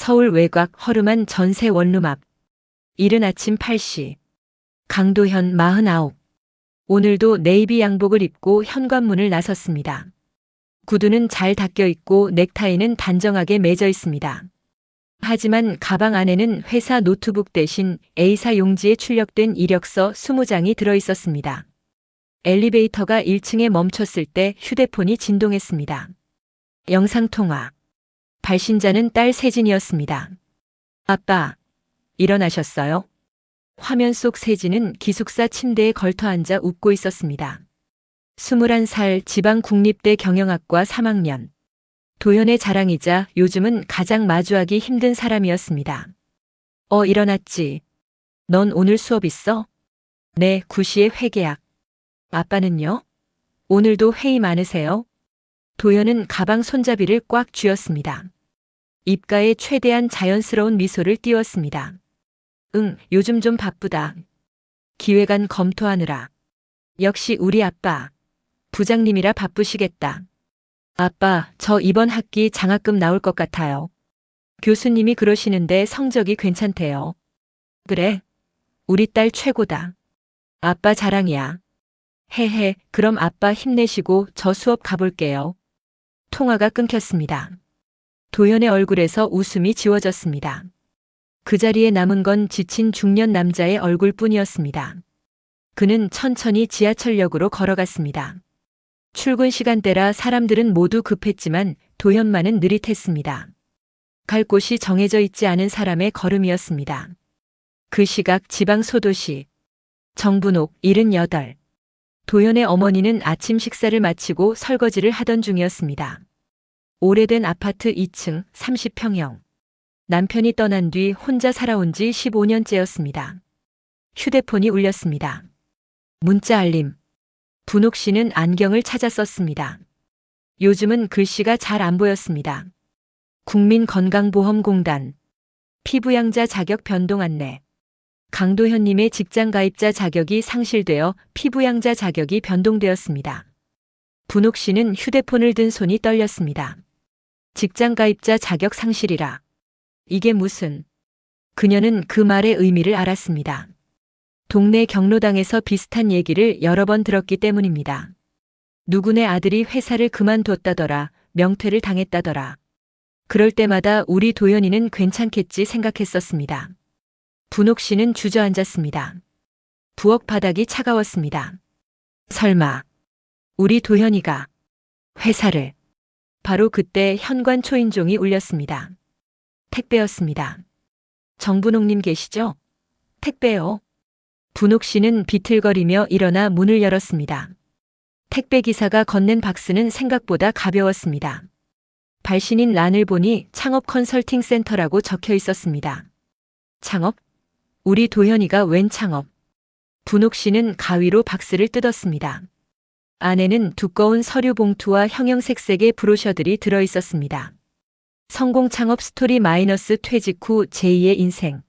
서울 외곽 허름한 전세 원룸 앞. 이른 아침 8시. 강도현 49. 오늘도 네이비 양복을 입고 현관문을 나섰습니다. 구두는 잘 닦여 있고 넥타이는 단정하게 매져 있습니다. 하지만 가방 안에는 회사 노트북 대신 A사 용지에 출력된 이력서 20장이 들어 있었습니다. 엘리베이터가 1층에 멈췄을 때 휴대폰이 진동했습니다. 영상통화. 발신자는 딸 세진이었습니다. 아빠, 일어나셨어요? 화면 속 세진은 기숙사 침대에 걸터앉아 웃고 있었습니다. 21살 지방국립대 경영학과 3학년. 도현의 자랑이자 요즘은 가장 마주하기 힘든 사람이었습니다. 일어났지. 넌 오늘 수업 있어? 네, 9시에 회계학. 아빠는요? 오늘도 회의 많으세요? 도현은 가방 손잡이를 꽉 쥐었습니다. 입가에 최대한 자연스러운 미소를 띄웠습니다. 응, 요즘 좀 바쁘다. 기획안 검토하느라. 역시 우리 아빠. 부장님이라 바쁘시겠다. 아빠, 저 이번 학기 장학금 나올 것 같아요. 교수님이 그러시는데 성적이 괜찮대요. 그래? 우리 딸 최고다. 아빠 자랑이야. 헤헤, 그럼 아빠 힘내시고 저 수업 가볼게요. 통화가 끊겼습니다. 도현의 얼굴에서 웃음이 지워졌습니다. 그 자리에 남은 건 지친 중년 남자의 얼굴뿐이었습니다. 그는 천천히 지하철역으로 걸어갔습니다. 출근 시간대라 사람들은 모두 급했지만 도현만은 느릿했습니다. 갈 곳이 정해져 있지 않은 사람의 걸음이었습니다. 그 시각 지방 소도시. 정분옥 78. 도현의 어머니는 아침 식사를 마치고 설거지를 하던 중이었습니다. 오래된 아파트 2층 30평형. 남편이 떠난 뒤 혼자 살아온 지 15년째였습니다. 휴대폰이 울렸습니다. 문자 알림. 분옥 씨는 안경을 찾아 썼습니다. 요즘은 글씨가 잘 안 보였습니다. 국민건강보험공단. 피부양자 자격 변동 안내. 강도현님의 직장 가입자 자격이 상실되어 피부양자 자격이 변동되었습니다. 분옥 씨는 휴대폰을 든 손이 떨렸습니다. 직장 가입자 자격 상실이라. 이게 무슨. 그녀는 그 말의 의미를 알았습니다. 동네 경로당에서 비슷한 얘기를 여러 번 들었기 때문입니다. 누구네 아들이 회사를 그만뒀다더라, 명퇴를 당했다더라. 그럴 때마다 우리 도연이는 괜찮겠지 생각했었습니다. 분옥 씨는 주저앉았습니다. 부엌 바닥이 차가웠습니다. 설마 우리 도현이가 회사를. 바로 그때 현관 초인종이 울렸습니다. 택배였습니다. 정분옥님 계시죠? 택배요. 분옥 씨는 비틀거리며 일어나 문을 열었습니다. 택배 기사가 건넨 박스는 생각보다 가벼웠습니다. 발신인 란을 보니 창업 컨설팅 센터라고 적혀 있었습니다. 창업? 우리 도현이가 웬 창업? 분옥 씨는 가위로 박스를 뜯었습니다. 안에는 두꺼운 서류 봉투와 형형색색의 브로셔들이 들어 있었습니다. 성공 창업 스토리 마이너스 퇴직 후 제2의 인생.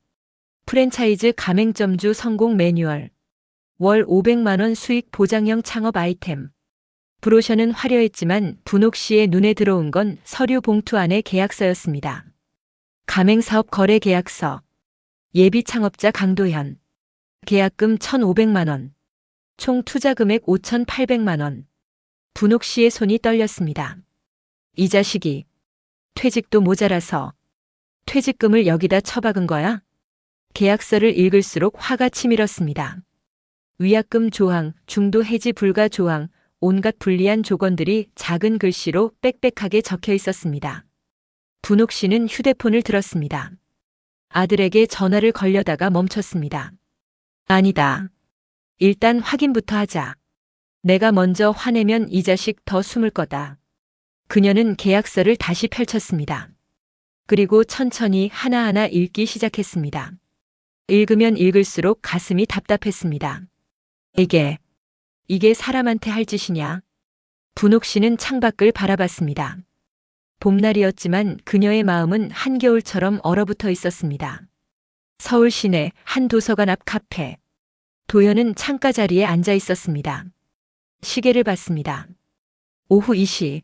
프랜차이즈 가맹점주 성공 매뉴얼. 월 500만 원 수익 보장형 창업 아이템. 브로셔는 화려했지만 분옥 씨의 눈에 들어온 건 서류 봉투 안의 계약서였습니다. 가맹사업 거래 계약서. 예비 창업자 강도현. 계약금 1,500만 원. 총 투자 금액 5,800만 원. 분옥 씨의 손이 떨렸습니다. 이 자식이 퇴직도 모자라서 퇴직금을 여기다 처박은 거야? 계약서를 읽을수록 화가 치밀었습니다. 위약금 조항, 중도 해지 불가 조항, 온갖 불리한 조건들이 작은 글씨로 빽빽하게 적혀 있었습니다. 분옥 씨는 휴대폰을 들었습니다. 아들에게 전화를 걸려다가 멈췄습니다. 아니다. 일단 확인부터 하자. 내가 먼저 화내면 이 자식 더 숨을 거다. 그녀는 계약서를 다시 펼쳤습니다. 그리고 천천히 하나하나 읽기 시작했습니다. 읽으면 읽을수록 가슴이 답답했습니다. 이게 사람한테 할 짓이냐? 분옥 씨는 창밖을 바라봤습니다. 봄날이었지만 그녀의 마음은 한겨울처럼 얼어붙어 있었습니다. 서울 시내 한 도서관 앞 카페. 도연은 창가 자리에 앉아 있었습니다. 시계를 봤습니다. 오후 2시.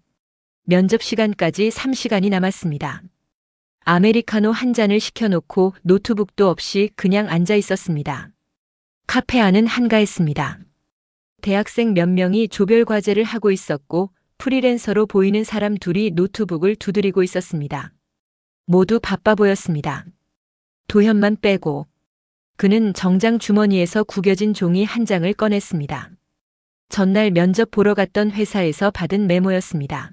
면접 시간까지 3시간이 남았습니다. 아메리카노 한 잔을 시켜놓고 노트북도 없이 그냥 앉아 있었습니다. 카페 안은 한가했습니다. 대학생 몇 명이 조별 과제를 하고 있었고 프리랜서로 보이는 사람 둘이 노트북을 두드리고 있었습니다. 모두 바빠 보였습니다. 도현만 빼고. 그는 정장 주머니에서 구겨진 종이 한 장을 꺼냈습니다. 전날 면접 보러 갔던 회사에서 받은 메모였습니다.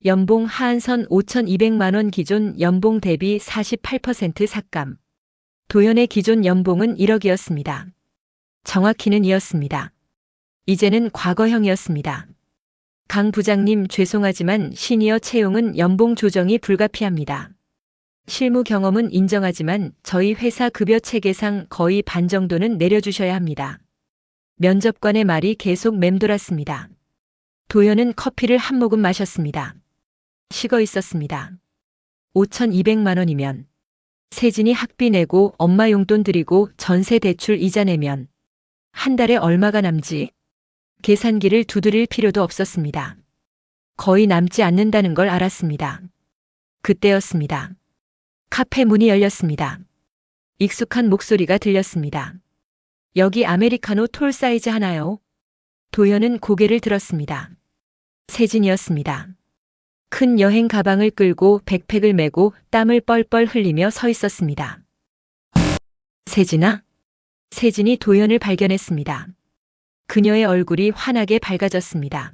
연봉 하한선 5,200만 원, 기존 연봉 대비 48% 삭감. 도현의 기존 연봉은 1억이었습니다. 정확히는 이었습니다. 이제는 과거형이었습니다. 강 부장님, 죄송하지만 시니어 채용은 연봉 조정이 불가피합니다. 실무 경험은 인정하지만 저희 회사 급여 체계상 거의 반 정도는 내려주셔야 합니다. 면접관의 말이 계속 맴돌았습니다. 도현은 커피를 한 모금 마셨습니다. 식어 있었습니다. 5,200만 원이면 세진이 학비 내고 엄마 용돈 드리고 전세 대출 이자 내면 한 달에 얼마가 남지? 계산기를 두드릴 필요도 없었습니다. 거의 남지 않는다는 걸 알았습니다. 그때였습니다. 카페 문이 열렸습니다. 익숙한 목소리가 들렸습니다. 여기 아메리카노 톨 사이즈 하나요? 도현은 고개를 들었습니다. 세진이었습니다. 큰 여행 가방을 끌고 백팩을 메고 땀을 뻘뻘 흘리며 서 있었습니다. 세진아? 세진이 도현을 발견했습니다. 그녀의 얼굴이 환하게 밝아졌습니다.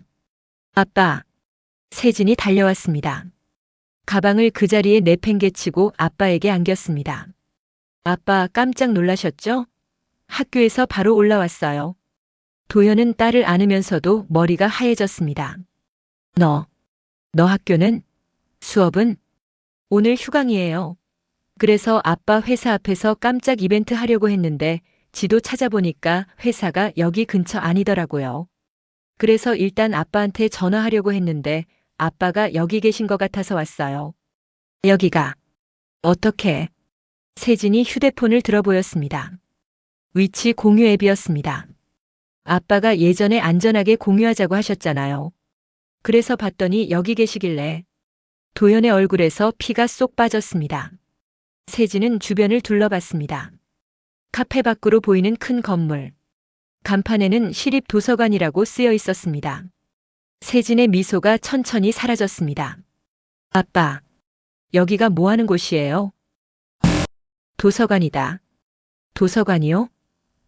아빠. 세진이 달려왔습니다. 가방을 그 자리에 내팽개치고 아빠에게 안겼습니다. 아빠 깜짝 놀라셨죠? 학교에서 바로 올라왔어요. 도현은 딸을 안으면서도 머리가 하얘졌습니다. 너 학교는? 수업은? 오늘 휴강이에요. 그래서 아빠 회사 앞에서 깜짝 이벤트 하려고 했는데 지도 찾아보니까 회사가 여기 근처 아니더라고요. 그래서 일단 아빠한테 전화하려고 했는데 아빠가 여기 계신 것 같아서 왔어요. 여기가 어떻게? 세진이 휴대폰을 들어 보였습니다. 위치 공유 앱이었습니다. 아빠가 예전에 안전하게 공유하자고 하셨잖아요. 그래서 봤더니 여기 계시길래. 도현의 얼굴에서 피가 쏙 빠졌습니다. 세진은 주변을 둘러봤습니다. 카페 밖으로 보이는 큰 건물. 간판에는 시립 도서관이라고 쓰여 있었습니다. 세진의 미소가 천천히 사라졌습니다. 아빠, 여기가 뭐 하는 곳이에요? 도서관이다. 도서관이요?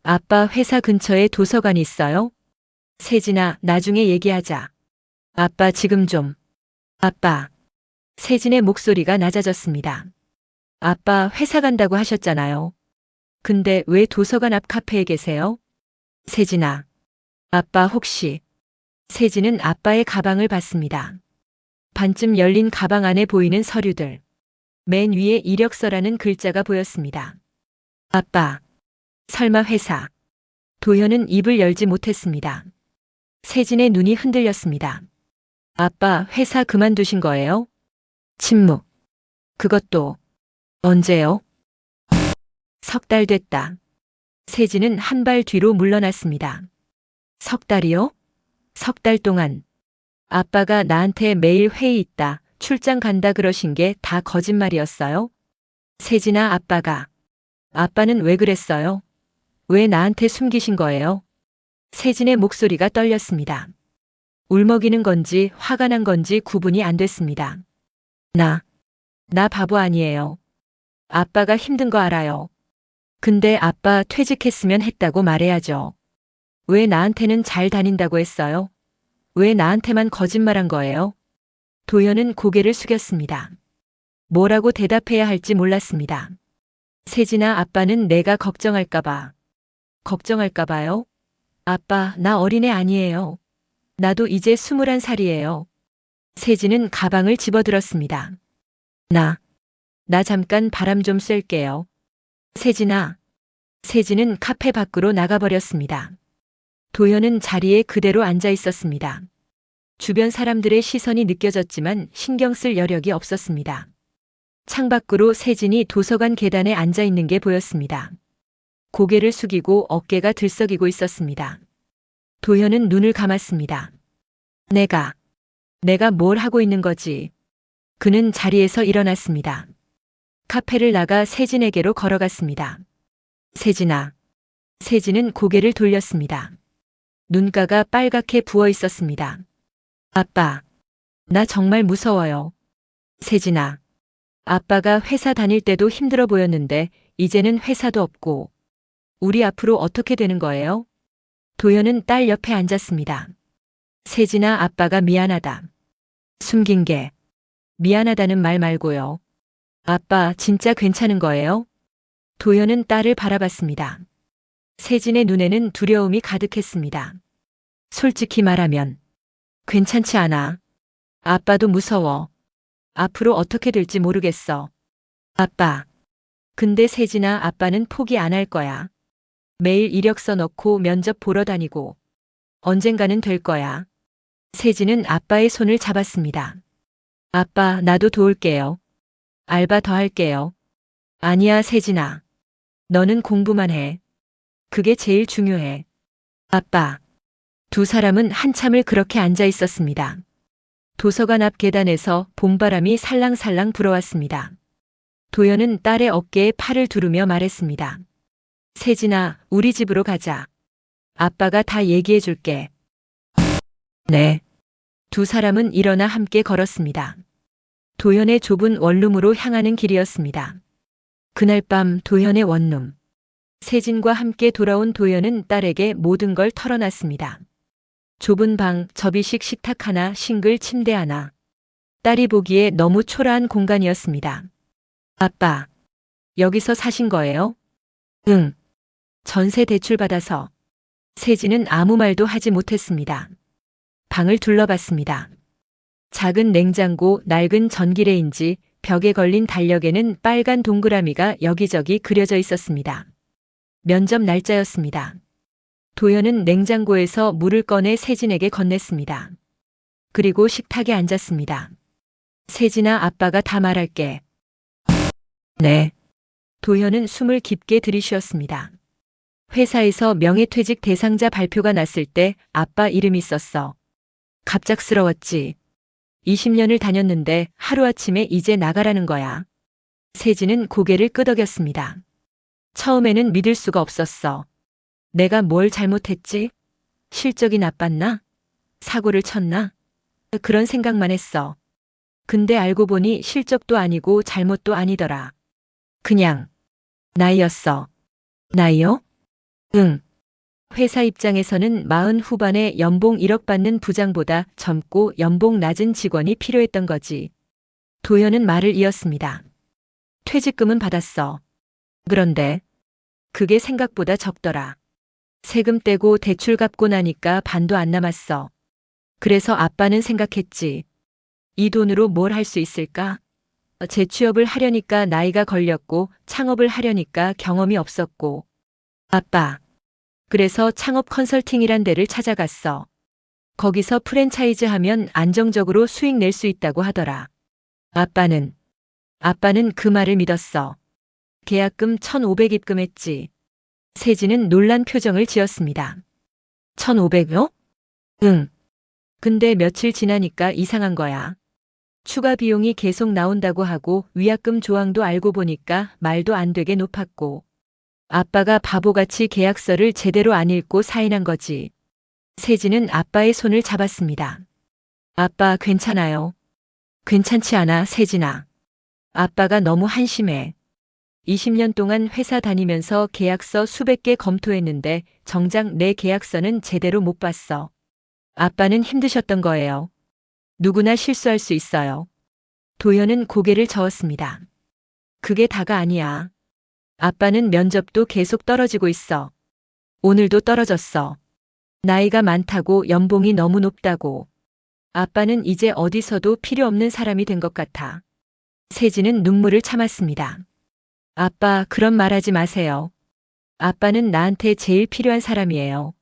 아빠 회사 근처에 도서관이 있어요? 세진아, 나중에 얘기하자. 아빠 지금 좀. 아빠. 세진의 목소리가 낮아졌습니다. 아빠 회사 간다고 하셨잖아요. 근데 왜 도서관 앞 카페에 계세요? 세진아. 아빠 혹시. 세진은 아빠의 가방을 봤습니다. 반쯤 열린 가방 안에 보이는 서류들. 맨 위에 이력서라는 글자가 보였습니다. 아빠. 설마 회사. 도현은 입을 열지 못했습니다. 세진의 눈이 흔들렸습니다. 아빠 회사 그만두신 거예요? 침묵. 그것도 언제요? 석 달 됐다. 세진은 한 발 뒤로 물러났습니다. 석 달이요? 석 달 동안 아빠가 나한테 매일 회의 있다, 출장 간다 그러신 게 다 거짓말이었어요? 세진아, 아빠는 왜 그랬어요? 왜 나한테 숨기신 거예요? 세진의 목소리가 떨렸습니다. 울먹이는 건지 화가 난 건지 구분이 안 됐습니다. 나 바보 아니에요. 아빠가 힘든 거 알아요. 근데 아빠 퇴직했으면 했다고 말해야죠. 왜 나한테는 잘 다닌다고 했어요? 왜 나한테만 거짓말한 거예요? 도현은 고개를 숙였습니다. 뭐라고 대답해야 할지 몰랐습니다. 세진아, 아빠는 내가 걱정할까봐. 걱정할까봐요? 아빠, 나 어린애 아니에요. 나도 이제 21살이에요. 세진은 가방을 집어들었습니다. 나 잠깐 바람 좀 쐴게요. 세진아. 세진은 카페 밖으로 나가버렸습니다. 도현은 자리에 그대로 앉아 있었습니다. 주변 사람들의 시선이 느껴졌지만 신경 쓸 여력이 없었습니다. 창밖으로 세진이 도서관 계단에 앉아 있는 게 보였습니다. 고개를 숙이고 어깨가 들썩이고 있었습니다. 도현은 눈을 감았습니다. 내가 뭘 하고 있는 거지? 그는 자리에서 일어났습니다. 카페를 나가 세진에게로 걸어갔습니다. 세진아. 세진은 고개를 돌렸습니다. 눈가가 빨갛게 부어 있었습니다. 아빠. 나 정말 무서워요. 세진아. 아빠가 회사 다닐 때도 힘들어 보였는데 이제는 회사도 없고 우리 앞으로 어떻게 되는 거예요? 도연은 딸 옆에 앉았습니다. 세진아, 아빠가 미안하다. 숨긴 게 미안하다는 말 말고요. 아빠 진짜 괜찮은 거예요? 도연은 딸을 바라봤습니다. 세진의 눈에는 두려움이 가득했습니다. 솔직히 말하면 괜찮지 않아. 아빠도 무서워. 앞으로 어떻게 될지 모르겠어. 아빠. 근데 세진아, 아빠는 포기 안 할 거야. 매일 이력서 넣고 면접 보러 다니고 언젠가는 될 거야. 세진은 아빠의 손을 잡았습니다. 아빠, 나도 도울게요. 알바 더 할게요. 아니야, 세진아. 너는 공부만 해. 그게 제일 중요해. 아빠. 두 사람은 한참을 그렇게 앉아 있었습니다. 도서관 앞 계단에서 봄바람이 살랑살랑 불어왔습니다. 도연은 딸의 어깨에 팔을 두르며 말했습니다. 세진아, 우리 집으로 가자. 아빠가 다 얘기해 줄게. 네. 두 사람은 일어나 함께 걸었습니다. 도연의 좁은 원룸으로 향하는 길이었습니다. 그날 밤 도연의 원룸. 세진과 함께 돌아온 도연은 딸에게 모든 걸 털어놨습니다. 좁은 방, 접이식 식탁 하나, 싱글 침대 하나. 딸이 보기에 너무 초라한 공간이었습니다. 아빠, 여기서 사신 거예요? 응. 전세 대출 받아서. 세진은 아무 말도 하지 못했습니다. 방을 둘러봤습니다. 작은 냉장고, 낡은 전기레인지, 벽에 걸린 달력에는 빨간 동그라미가 여기저기 그려져 있었습니다. 면접 날짜였습니다. 도연은 냉장고에서 물을 꺼내 세진에게 건넸습니다. 그리고 식탁에 앉았습니다. 세진아, 아빠가 다 말할게. 네. 도연은 숨을 깊게 들이쉬었습니다. 회사에서 명예퇴직 대상자 발표가 났을 때 아빠 이름이 있었어. 갑작스러웠지. 20년을 다녔는데 하루아침에 이제 나가라는 거야. 세진은 고개를 끄덕였습니다. 처음에는 믿을 수가 없었어. 내가 뭘 잘못했지? 실적이 나빴나? 사고를 쳤나? 그런 생각만 했어. 근데 알고 보니 실적도 아니고 잘못도 아니더라. 그냥 나이였어. 나이요? 응. 회사 입장에서는 40 후반에 연봉 1억 받는 부장보다 젊고 연봉 낮은 직원이 필요했던 거지. 도연은 말을 이었습니다. 퇴직금은 받았어. 그런데 그게 생각보다 적더라. 세금 떼고 대출 갚고 나니까 반도 안 남았어. 그래서 아빠는 생각했지. 이 돈으로 뭘 할 수 있을까? 재취업을 하려니까 나이가 걸렸고 창업을 하려니까 경험이 없었고. 아빠. 그래서 창업 컨설팅이란 데를 찾아갔어. 거기서 프랜차이즈 하면 안정적으로 수익 낼 수 있다고 하더라. 아빠는 그 말을 믿었어. 계약금 1,500 입금했지. 세진은 놀란 표정을 지었습니다. 1,500요? 응. 근데 며칠 지나니까 이상한 거야. 추가 비용이 계속 나온다고 하고 위약금 조항도 알고 보니까 말도 안 되게 높았고. 아빠가 바보같이 계약서를 제대로 안 읽고 사인한 거지. 세진은 아빠의 손을 잡았습니다. 아빠 괜찮아요. 괜찮지 않아, 세진아. 아빠가 너무 한심해. 20년 동안 회사 다니면서 계약서 수백 개 검토했는데 정작 내 계약서는 제대로 못 봤어. 아빠는 힘드셨던 거예요. 누구나 실수할 수 있어요. 도연은 고개를 저었습니다. 그게 다가 아니야. 아빠는 면접도 계속 떨어지고 있어. 오늘도 떨어졌어. 나이가 많다고 연봉이 너무 높다고. 아빠는 이제 어디서도 필요 없는 사람이 된 것 같아. 세진은 눈물을 참았습니다. 아빠, 그런 말 하지 마세요. 아빠는 나한테 제일 필요한 사람이에요.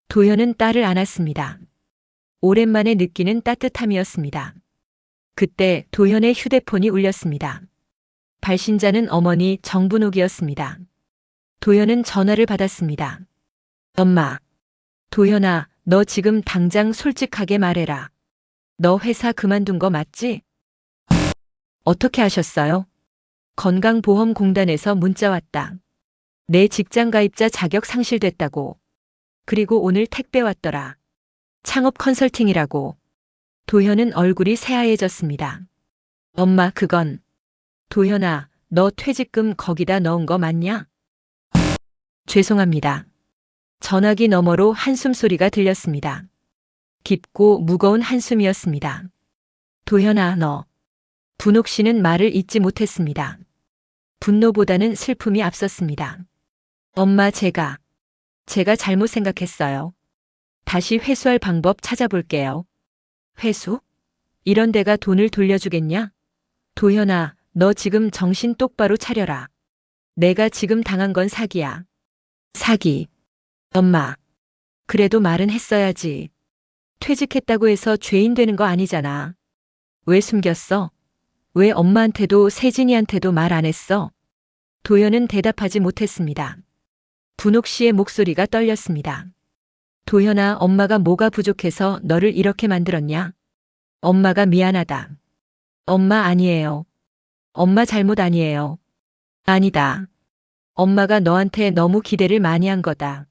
도연은 딸을 안았습니다. 오랜만에 느끼는 따뜻함이었습니다. 그때 도연의 휴대폰이 울렸습니다. 발신자는 어머니 정분옥이었습니다. 도연은 전화를 받았습니다. 엄마. 도연아, 너 지금 당장 솔직하게 말해라. 너 회사 그만둔 거 맞지? 어떻게 하셨어요? 건강보험공단에서 문자 왔다. 내 직장가입자 자격 상실됐다고. 그리고 오늘 택배 왔더라. 창업 컨설팅이라고. 도현은 얼굴이 새하얘졌습니다. 엄마, 그건. 도현아, 너 퇴직금 거기다 넣은 거 맞냐? 죄송합니다. 전화기 너머로 한숨 소리가 들렸습니다. 깊고 무거운 한숨이었습니다. 도현아, 너. 분옥 씨는 말을 잇지 못했습니다. 분노보다는 슬픔이 앞섰습니다. 엄마, 제가 잘못 생각했어요. 다시 회수할 방법 찾아볼게요. 회수? 이런 데가 돈을 돌려주겠냐? 도현아, 너 지금 정신 똑바로 차려라. 내가 지금 당한 건 사기야. 사기. 엄마. 그래도 말은 했어야지. 퇴직했다고 해서 죄인 되는 거 아니잖아. 왜 숨겼어? 왜 엄마한테도 세진이한테도 말 안 했어? 도현은 대답하지 못했습니다. 분옥 씨의 목소리가 떨렸습니다. 도현아, 엄마가 뭐가 부족해서 너를 이렇게 만들었냐? 엄마가 미안하다. 엄마 아니에요. 엄마 잘못 아니에요. 아니다. 엄마가 너한테 너무 기대를 많이 한 거다.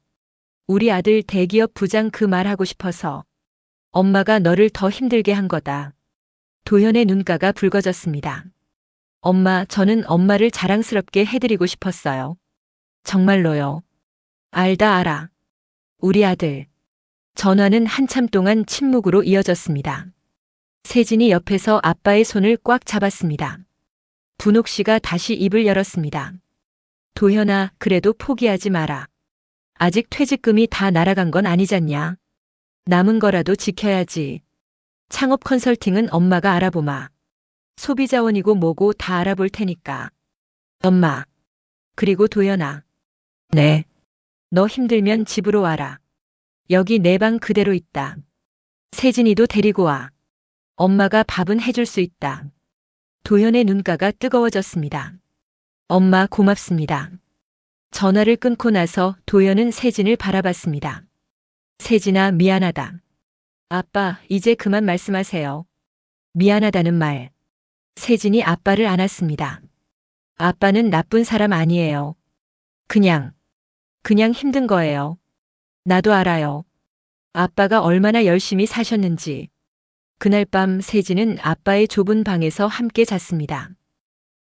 우리 아들 대기업 부장 그 말 하고 싶어서. 엄마가 너를 더 힘들게 한 거다. 도현의 눈가가 붉어졌습니다. 엄마, 저는 엄마를 자랑스럽게 해드리고 싶었어요. 정말로요. 알아. 우리 아들. 전화는 한참 동안 침묵으로 이어졌습니다. 세진이 옆에서 아빠의 손을 꽉 잡았습니다. 분옥 씨가 다시 입을 열었습니다. 도현아, 그래도 포기하지 마라. 아직 퇴직금이 다 날아간 건 아니잖냐. 남은 거라도 지켜야지. 창업 컨설팅은 엄마가 알아보마. 소비자원이고 뭐고 다 알아볼 테니까. 엄마. 그리고 도현아. 네. 너 힘들면 집으로 와라. 여기 내 방 그대로 있다. 세진이도 데리고 와. 엄마가 밥은 해줄 수 있다. 도현의 눈가가 뜨거워졌습니다. 엄마, 고맙습니다. 전화를 끊고 나서 도현은 세진을 바라봤습니다. 세진아, 미안하다. 아빠, 이제 그만 말씀하세요. 미안하다는 말. 세진이 아빠를 안았습니다. 아빠는 나쁜 사람 아니에요. 그냥 힘든 거예요. 나도 알아요. 아빠가 얼마나 열심히 사셨는지. 그날 밤 세진은 아빠의 좁은 방에서 함께 잤습니다.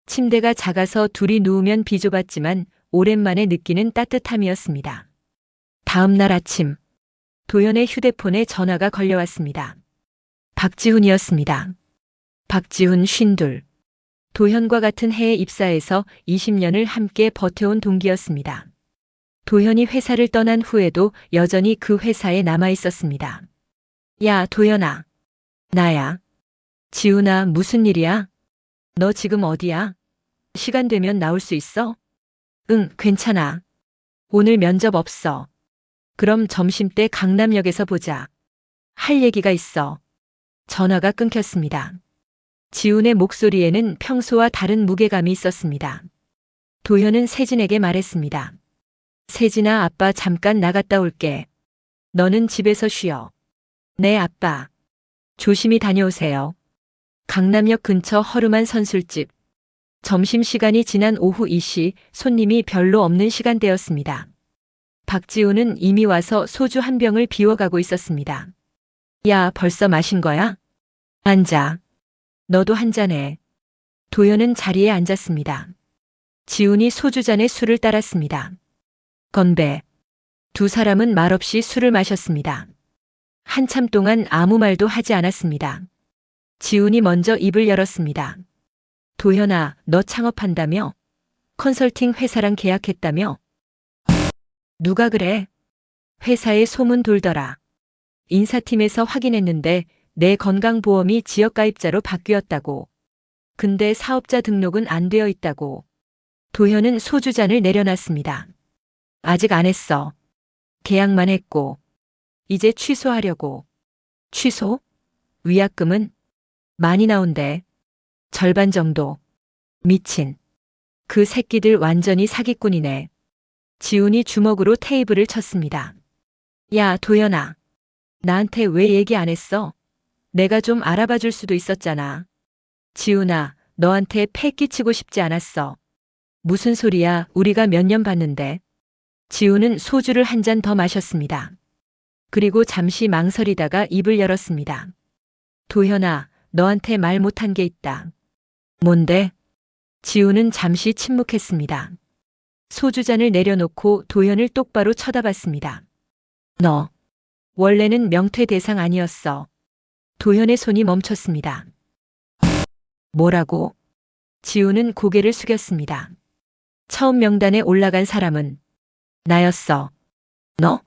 침대가 작아서 둘이 누우면 비좁았지만 오랜만에 느끼는 따뜻함이었습니다. 다음 날 아침, 도현의 휴대폰에 전화가 걸려왔습니다. 박지훈이었습니다. 박지훈 52. 도현과 같은 해에 입사해서 20년을 함께 버텨온 동기였습니다. 도현이 회사를 떠난 후에도 여전히 그 회사에 남아 있었습니다. 야, 도현아. 나야. 지훈아, 무슨 일이야? 너 지금 어디야? 시간 되면 나올 수 있어? 응, 괜찮아. 오늘 면접 없어. 그럼 점심때 강남역에서 보자. 할 얘기가 있어. 전화가 끊겼습니다. 지훈의 목소리에는 평소와 다른 무게감이 있었습니다. 도현은 세진에게 말했습니다. 세진아, 아빠 잠깐 나갔다 올게. 너는 집에서 쉬어. 네, 아빠. 조심히 다녀오세요. 강남역 근처 허름한 선술집. 점심시간이 지난 오후 2시, 손님이 별로 없는 시간대였습니다. 박지훈은 이미 와서 소주 한 병을 비워가고 있었습니다. 야, 벌써 마신 거야? 앉아. 너도 한 잔해. 도현은 자리에 앉았습니다. 지훈이 소주잔에 술을 따랐습니다. 건배. 두 사람은 말없이 술을 마셨습니다. 한참 동안 아무 말도 하지 않았습니다. 지훈이 먼저 입을 열었습니다. 도현아, 너 창업한다며? 컨설팅 회사랑 계약했다며? 누가 그래? 회사에 소문 돌더라. 인사팀에서 확인했는데 내 건강보험이 지역가입자로 바뀌었다고. 근데 사업자 등록은 안 되어 있다고. 도현은 소주잔을 내려놨습니다. 아직 안 했어. 계약만 했고. 이제 취소하려고. 취소? 위약금은? 많이 나온대. 절반 정도. 미친. 그 새끼들 완전히 사기꾼이네. 지훈이 주먹으로 테이블을 쳤습니다. 야, 도현아. 나한테 왜 얘기 안 했어? 내가 좀 알아봐 줄 수도 있었잖아. 지훈아, 너한테 패 끼치고 싶지 않았어. 무슨 소리야, 우리가 몇 년 봤는데. 지우는 소주를 한 잔 더 마셨습니다. 그리고 잠시 망설이다가 입을 열었습니다. 도현아, 너한테 말 못한 게 있다. 뭔데? 지우는 잠시 침묵했습니다. 소주잔을 내려놓고 도현을 똑바로 쳐다봤습니다. 너, 원래는 명퇴 대상 아니었어. 도현의 손이 멈췄습니다. 뭐라고? 지우는 고개를 숙였습니다. 처음 명단에 올라간 사람은 나였어. 너?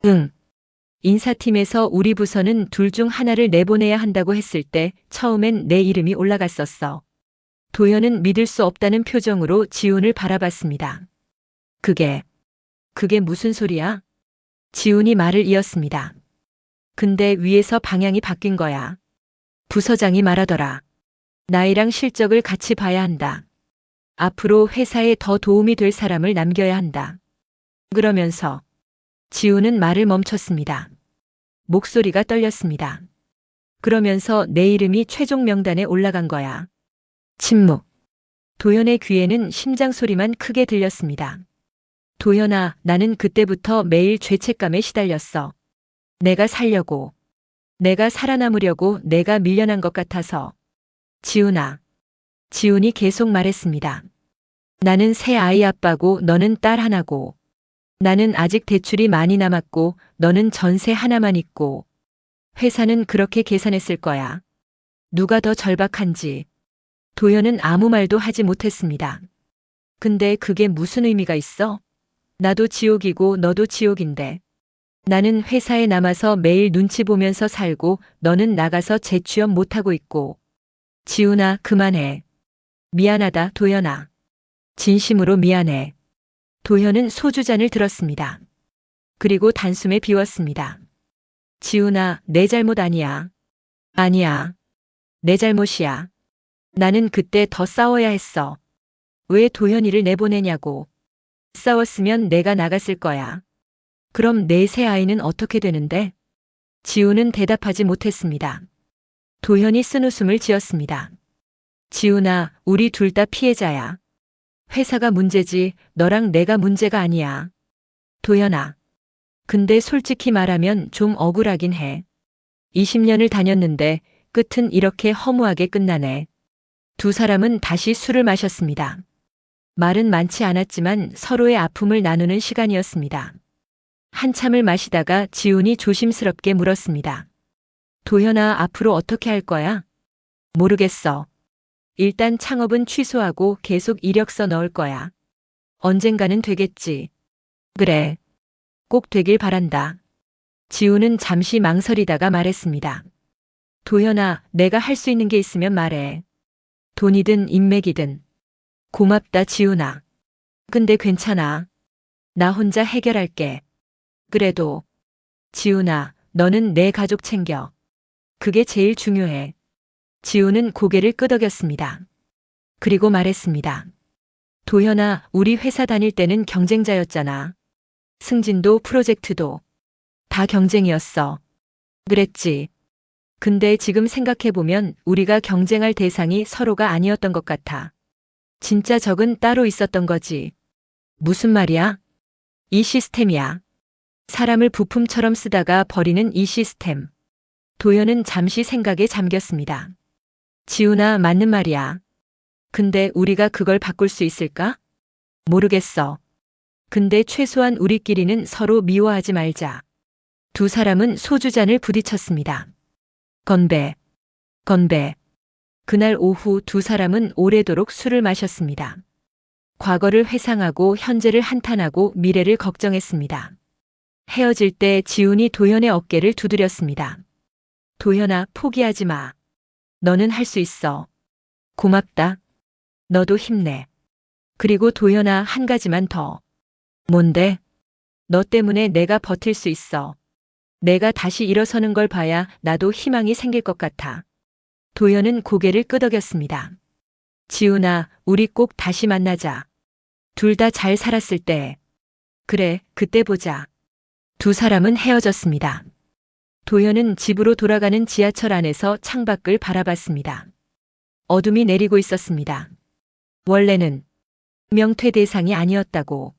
응. 인사팀에서 우리 부서는 둘 중 하나를 내보내야 한다고 했을 때 처음엔 내 이름이 올라갔었어. 도현은 믿을 수 없다는 표정으로 지훈을 바라봤습니다. 그게 무슨 소리야? 지훈이 말을 이었습니다. 근데 위에서 방향이 바뀐 거야. 부서장이 말하더라. 나이랑 실적을 같이 봐야 한다. 앞으로 회사에 더 도움이 될 사람을 남겨야 한다. 그러면서 지훈은 말을 멈췄습니다. 목소리가 떨렸습니다. 그러면서 내 이름이 최종 명단에 올라간 거야. 침묵. 도현의 귀에는 심장 소리만 크게 들렸습니다. 도현아, 나는 그때부터 매일 죄책감에 시달렸어. 내가 살려고, 내가 살아남으려고 내가 밀려난 것 같아서. 지훈아. 지훈이 계속 말했습니다. 나는 새 아이 아빠고 너는 딸 하나고. 나는 아직 대출이 많이 남았고 너는 전세 하나만 있고. 회사는 그렇게 계산했을 거야. 누가 더 절박한지. 도현은 아무 말도 하지 못했습니다. 근데 그게 무슨 의미가 있어? 나도 지옥이고 너도 지옥인데. 나는 회사에 남아서 매일 눈치 보면서 살고 너는 나가서 재취업 못하고 있고. 지훈아, 그만해. 미안하다, 도현아. 진심으로 미안해. 도현은 소주잔을 들었습니다. 그리고 단숨에 비웠습니다. 지훈아, 내 잘못 아니야. 아니야. 내 잘못이야. 나는 그때 더 싸워야 했어. 왜 도현이를 내보내냐고. 싸웠으면 내가 나갔을 거야. 그럼 내 새 아이는 어떻게 되는데? 지훈은 대답하지 못했습니다. 도현이 쓴웃음을 지었습니다. 지훈아, 우리 둘 다 피해자야. 회사가 문제지 너랑 내가 문제가 아니야. 도현아. 근데 솔직히 말하면 좀 억울하긴 해. 20년을 다녔는데 끝은 이렇게 허무하게 끝나네. 두 사람은 다시 술을 마셨습니다. 말은 많지 않았지만 서로의 아픔을 나누는 시간이었습니다. 한참을 마시다가 지훈이 조심스럽게 물었습니다. 도현아, 앞으로 어떻게 할 거야? 모르겠어. 일단 창업은 취소하고 계속 이력서 넣을 거야. 언젠가는 되겠지. 그래. 꼭 되길 바란다. 지훈은 잠시 망설이다가 말했습니다. 도현아, 내가 할 수 있는 게 있으면 말해. 돈이든 인맥이든. 고맙다, 지훈아. 근데 괜찮아. 나 혼자 해결할게. 그래도. 지훈아, 너는 내 가족 챙겨. 그게 제일 중요해. 지훈은 고개를 끄덕였습니다. 그리고 말했습니다. 도현아, 우리 회사 다닐 때는 경쟁자였잖아. 승진도 프로젝트도. 다 경쟁이었어. 그랬지. 근데 지금 생각해보면 우리가 경쟁할 대상이 서로가 아니었던 것 같아. 진짜 적은 따로 있었던 거지. 무슨 말이야? 이 시스템이야. 사람을 부품처럼 쓰다가 버리는 이 시스템. 도현은 잠시 생각에 잠겼습니다. 지훈아, 맞는 말이야. 근데 우리가 그걸 바꿀 수 있을까? 모르겠어. 근데 최소한 우리끼리는 서로 미워하지 말자. 두 사람은 소주잔을 부딪혔습니다. 건배. 건배. 그날 오후 두 사람은 오래도록 술을 마셨습니다. 과거를 회상하고 현재를 한탄하고 미래를 걱정했습니다. 헤어질 때 지훈이 도현의 어깨를 두드렸습니다. 도현아, 포기하지 마. 너는 할 수 있어. 고맙다. 너도 힘내. 그리고 도현아, 한 가지만 더. 뭔데? 너 때문에 내가 버틸 수 있어. 내가 다시 일어서는 걸 봐야 나도 희망이 생길 것 같아. 도현은 고개를 끄덕였습니다. 지훈아, 우리 꼭 다시 만나자. 둘 다 잘 살았을 때. 그래, 그때 보자. 두 사람은 헤어졌습니다. 도현은 집으로 돌아가는 지하철 안에서 창밖을 바라봤습니다. 어둠이 내리고 있었습니다. 원래는 명퇴 대상이 아니었다고.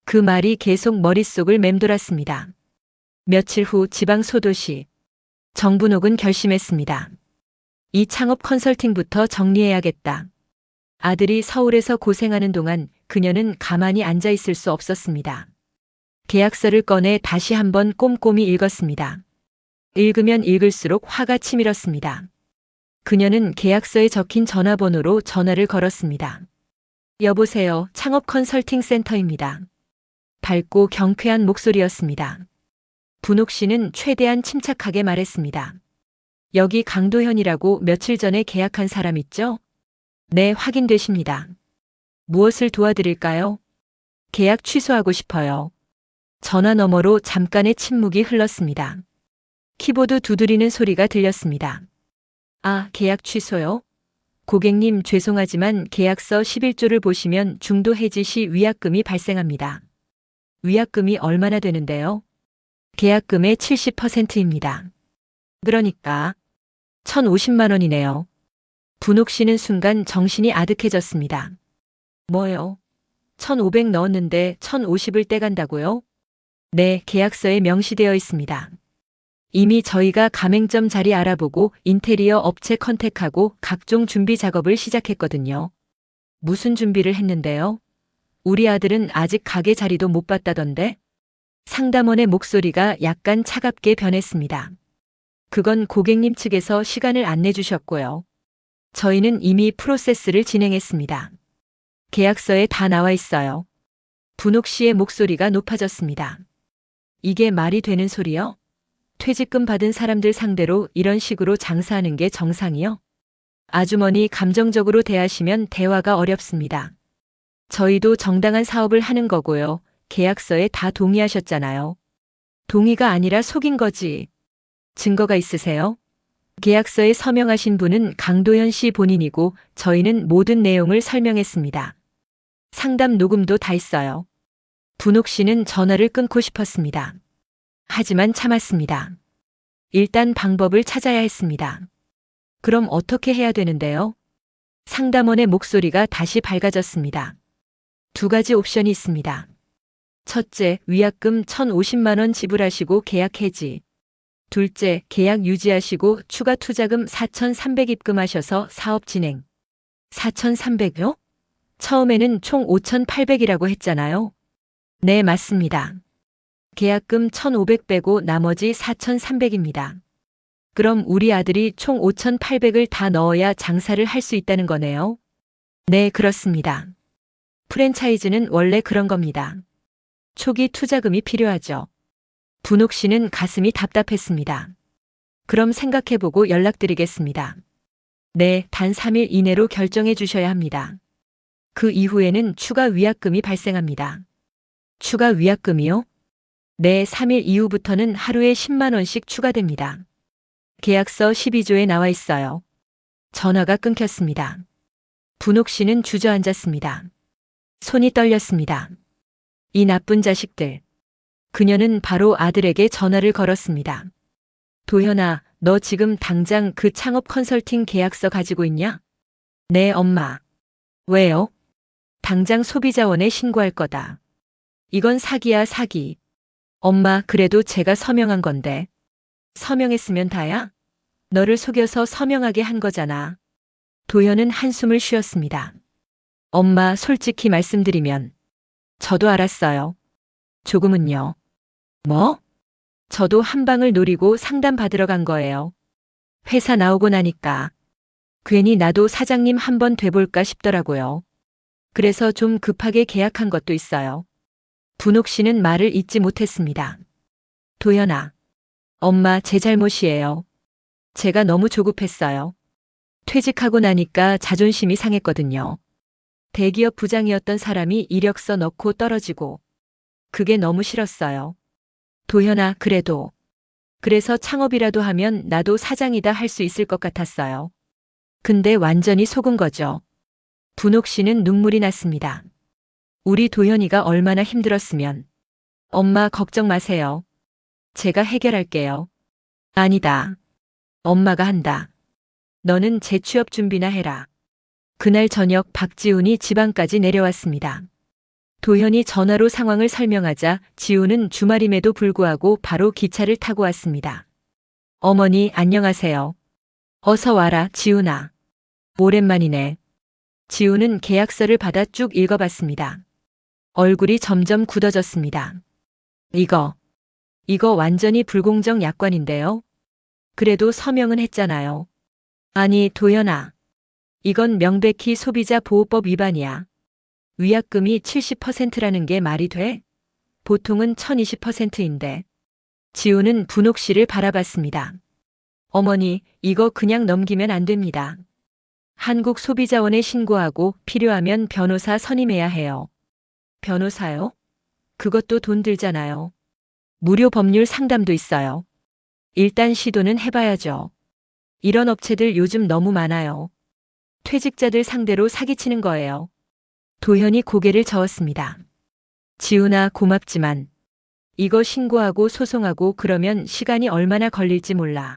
그 말이 계속 머릿속을 맴돌았습니다. 며칠 후 지방 소도시 정분옥은 결심했습니다. 이 창업 컨설팅부터 정리해야겠다. 아들이 서울에서 고생하는 동안 그녀는 가만히 앉아 있을 수 없었습니다. 계약서를 꺼내 다시 한번 꼼꼼히 읽었습니다. 읽으면 읽을수록 화가 치밀었습니다. 그녀는 계약서에 적힌 전화번호로 전화를 걸었습니다. 여보세요, 창업 컨설팅 센터입니다. 밝고 경쾌한 목소리였습니다. 분옥 씨는 최대한 침착하게 말했습니다. 여기 강도현이라고 며칠 전에 계약한 사람 있죠? 네, 확인되십니다. 무엇을 도와드릴까요? 계약 취소하고 싶어요. 전화 너머로 잠깐의 침묵이 흘렀습니다. 키보드 두드리는 소리가 들렸습니다. 아, 계약 취소요? 고객님, 죄송하지만 계약서 11조를 보시면 중도 해지 시 위약금이 발생합니다. 위약금이 얼마나 되는데요? 계약금의 70%입니다. 그러니까 1,050만 원이네요. 분옥 씨는 순간 정신이 아득해졌습니다. 뭐요? 1,500 넣었는데 1,050을 떼간다고요? 네, 계약서에 명시되어 있습니다. 이미 저희가 가맹점 자리 알아보고 인테리어 업체 컨택하고 각종 준비 작업을 시작했거든요. 무슨 준비를 했는데요? 우리 아들은 아직 가게 자리도 못 봤다던데? 상담원의 목소리가 약간 차갑게 변했습니다. 그건 고객님 측에서 시간을 안 내주셨고요. 저희는 이미 프로세스를 진행했습니다. 계약서에 다 나와 있어요. 분옥 씨의 목소리가 높아졌습니다. 이게 말이 되는 소리요? 퇴직금 받은 사람들 상대로 이런 식으로 장사하는 게 정상이요? 아주머니, 감정적으로 대하시면 대화가 어렵습니다. 저희도 정당한 사업을 하는 거고요. 계약서에 다 동의하셨잖아요. 동의가 아니라 속인 거지. 증거가 있으세요? 계약서에 서명하신 분은 강도현 씨 본인이고 저희는 모든 내용을 설명했습니다. 상담 녹음도 다 있어요. 분옥 씨는 전화를 끊고 싶었습니다. 하지만 참았습니다. 일단 방법을 찾아야 했습니다. 그럼 어떻게 해야 되는데요? 상담원의 목소리가 다시 밝아졌습니다. 두 가지 옵션이 있습니다. 첫째, 위약금 1,050만 원 지불하시고 계약 해지. 둘째, 계약 유지하시고 추가 투자금 4,300 입금하셔서 사업 진행. 4,300요? 처음에는 총 5,800이라고 했잖아요. 네, 맞습니다. 계약금 1,500 빼고 나머지 4,300입니다. 그럼 우리 아들이 총 5,800을 다 넣어야 장사를 할 수 있다는 거네요. 네, 그렇습니다. 프랜차이즈는 원래 그런 겁니다. 초기 투자금이 필요하죠. 분옥 씨는 가슴이 답답했습니다. 그럼 생각해보고 연락드리겠습니다. 네, 단 3일 이내로 결정해 주셔야 합니다. 그 이후에는 추가 위약금이 발생합니다. 추가 위약금이요? 네, 3일 이후부터는 하루에 10만 원씩 추가됩니다. 계약서 12조에 나와 있어요. 전화가 끊겼습니다. 분옥 씨는 주저앉았습니다. 손이 떨렸습니다. 이 나쁜 자식들. 그녀는 바로 아들에게 전화를 걸었습니다. 도현아, 너 지금 당장 그 창업 컨설팅 계약서 가지고 있냐? 네, 엄마. 왜요? 당장 소비자원에 신고할 거다. 이건 사기야, 사기. 엄마, 그래도 제가 서명한 건데. 서명했으면 다야? 너를 속여서 서명하게 한 거잖아. 도현은 한숨을 쉬었습니다. 엄마, 솔직히 말씀드리면 저도 알았어요. 조금은요. 뭐? 저도 한 방을 노리고 상담 받으러 간 거예요. 회사 나오고 나니까 괜히 나도 사장님 한번 돼볼까 싶더라고요. 그래서 좀 급하게 계약한 것도 있어요. 분옥 씨는 말을 잇지 못했습니다. 도현아, 엄마, 제 잘못이에요. 제가 너무 조급했어요. 퇴직하고 나니까 자존심이 상했거든요. 대기업 부장이었던 사람이 이력서 넣고 떨어지고 그게 너무 싫었어요. 도현아, 그래서 창업이라도 하면 나도 사장이다 할 수 있을 것 같았어요. 근데 완전히 속은 거죠. 분옥 씨는 눈물이 났습니다. 우리 도현이가 얼마나 힘들었으면. 엄마, 걱정 마세요. 제가 해결할게요. 아니다. 엄마가 한다. 너는 재취업 준비나 해라. 그날 저녁 박지훈이 지방까지 내려왔습니다. 도현이 전화로 상황을 설명하자 지훈은 주말임에도 불구하고 바로 기차를 타고 왔습니다. 어머니, 안녕하세요. 어서 와라, 지훈아. 오랜만이네. 지훈은 계약서를 받아 쭉 읽어봤습니다. 얼굴이 점점 굳어졌습니다. 이거 완전히 불공정 약관인데요. 그래도 서명은 했잖아요. 아니, 도현아. 이건 명백히 소비자 보호법 위반이야. 위약금이 70%라는 게 말이 돼? 보통은 1020%인데. 지훈은 분옥 씨를 바라봤습니다. 어머니, 이거 그냥 넘기면 안 됩니다. 한국소비자원에 신고하고 필요하면 변호사 선임해야 해요. 변호사요? 그것도 돈 들잖아요. 무료 법률 상담도 있어요. 일단 시도는 해봐야죠. 이런 업체들 요즘 너무 많아요. 퇴직자들 상대로 사기치는 거예요. 도현이 고개를 저었습니다. 지훈아, 고맙지만 이거 신고하고 소송하고 그러면 시간이 얼마나 걸릴지 몰라.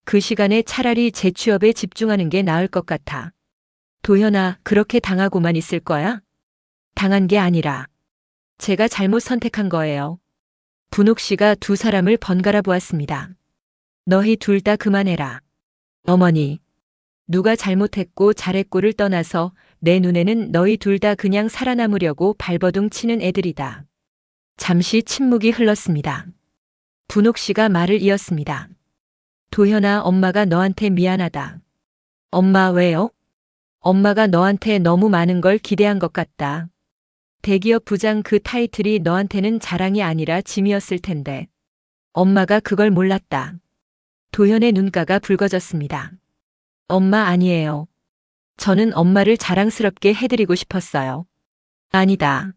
그 시간에 차라리 재취업에 집중하는 게 나을 것 같아. 도현아, 그렇게 당하고만 있을 거야? 당한 게 아니라 제가 잘못 선택한 거예요. 분옥 씨가 두 사람을 번갈아 보았습니다. 너희 둘 다 그만해라. 어머니, 누가 잘못했고 잘했고를 떠나서 내 눈에는 너희 둘 다 그냥 살아남으려고 발버둥 치는 애들이다. 잠시 침묵이 흘렀습니다. 분옥 씨가 말을 이었습니다. 도현아, 엄마가 너한테 미안하다. 엄마, 왜요? 엄마가 너한테 너무 많은 걸 기대한 것 같다. 대기업 부장 그 타이틀이 너한테는 자랑이 아니라 짐이었을 텐데. 엄마가 그걸 몰랐다. 도현의 눈가가 붉어졌습니다. 엄마, 아니에요. 저는 엄마를 자랑스럽게 해드리고 싶었어요. 아니다.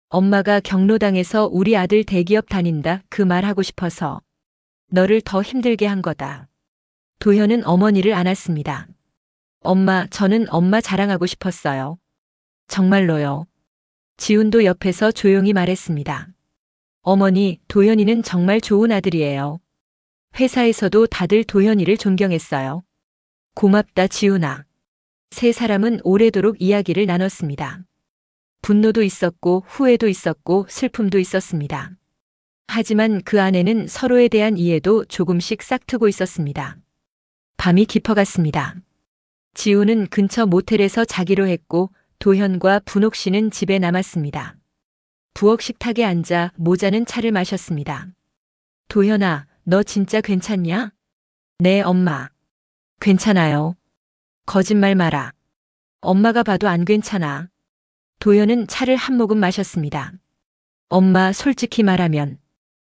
엄마가 경로당에서 우리 아들 대기업 다닌다 그 말 하고 싶어서 너를 더 힘들게 한 거다. 도현은 어머니를 안았습니다. 엄마, 저는 엄마 자랑하고 싶었어요. 정말로요. 지훈도 옆에서 조용히 말했습니다. 어머니, 도현이는 정말 좋은 아들이에요. 회사에서도 다들 도현이를 존경했어요. 고맙다, 지훈아. 세 사람은 오래도록 이야기를 나눴습니다. 분노도 있었고 후회도 있었고 슬픔도 있었습니다. 하지만 그 안에는 서로에 대한 이해도 조금씩 싹트고 있었습니다. 밤이 깊어갔습니다. 지훈은 근처 모텔에서 자기로 했고 도현과 분옥 씨는 집에 남았습니다. 부엌 식탁에 앉아 모자는 차를 마셨습니다. 도현아, 너 진짜 괜찮냐? 네, 엄마. 괜찮아요. 거짓말 마라. 엄마가 봐도 안 괜찮아. 도현은 차를 한 모금 마셨습니다. 엄마, 솔직히 말하면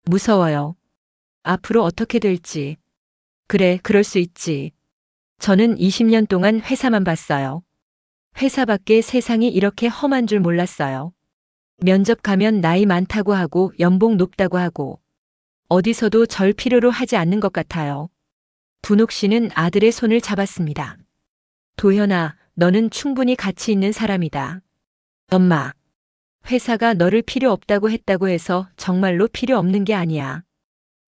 무서워요. 앞으로 어떻게 될지. 그래, 그럴 수 있지. 저는 20년 동안 회사만 봤어요. 회사 밖에 세상이 이렇게 험한 줄 몰랐어요. 면접 가면 나이 많다고 하고 연봉 높다고 하고 어디서도 절 필요로 하지 않는 것 같아요. 분옥 씨는 아들의 손을 잡았습니다. 도현아, 너는 충분히 가치 있는 사람이다. 엄마, 회사가 너를 필요 없다고 했다고 해서 정말로 필요 없는 게 아니야.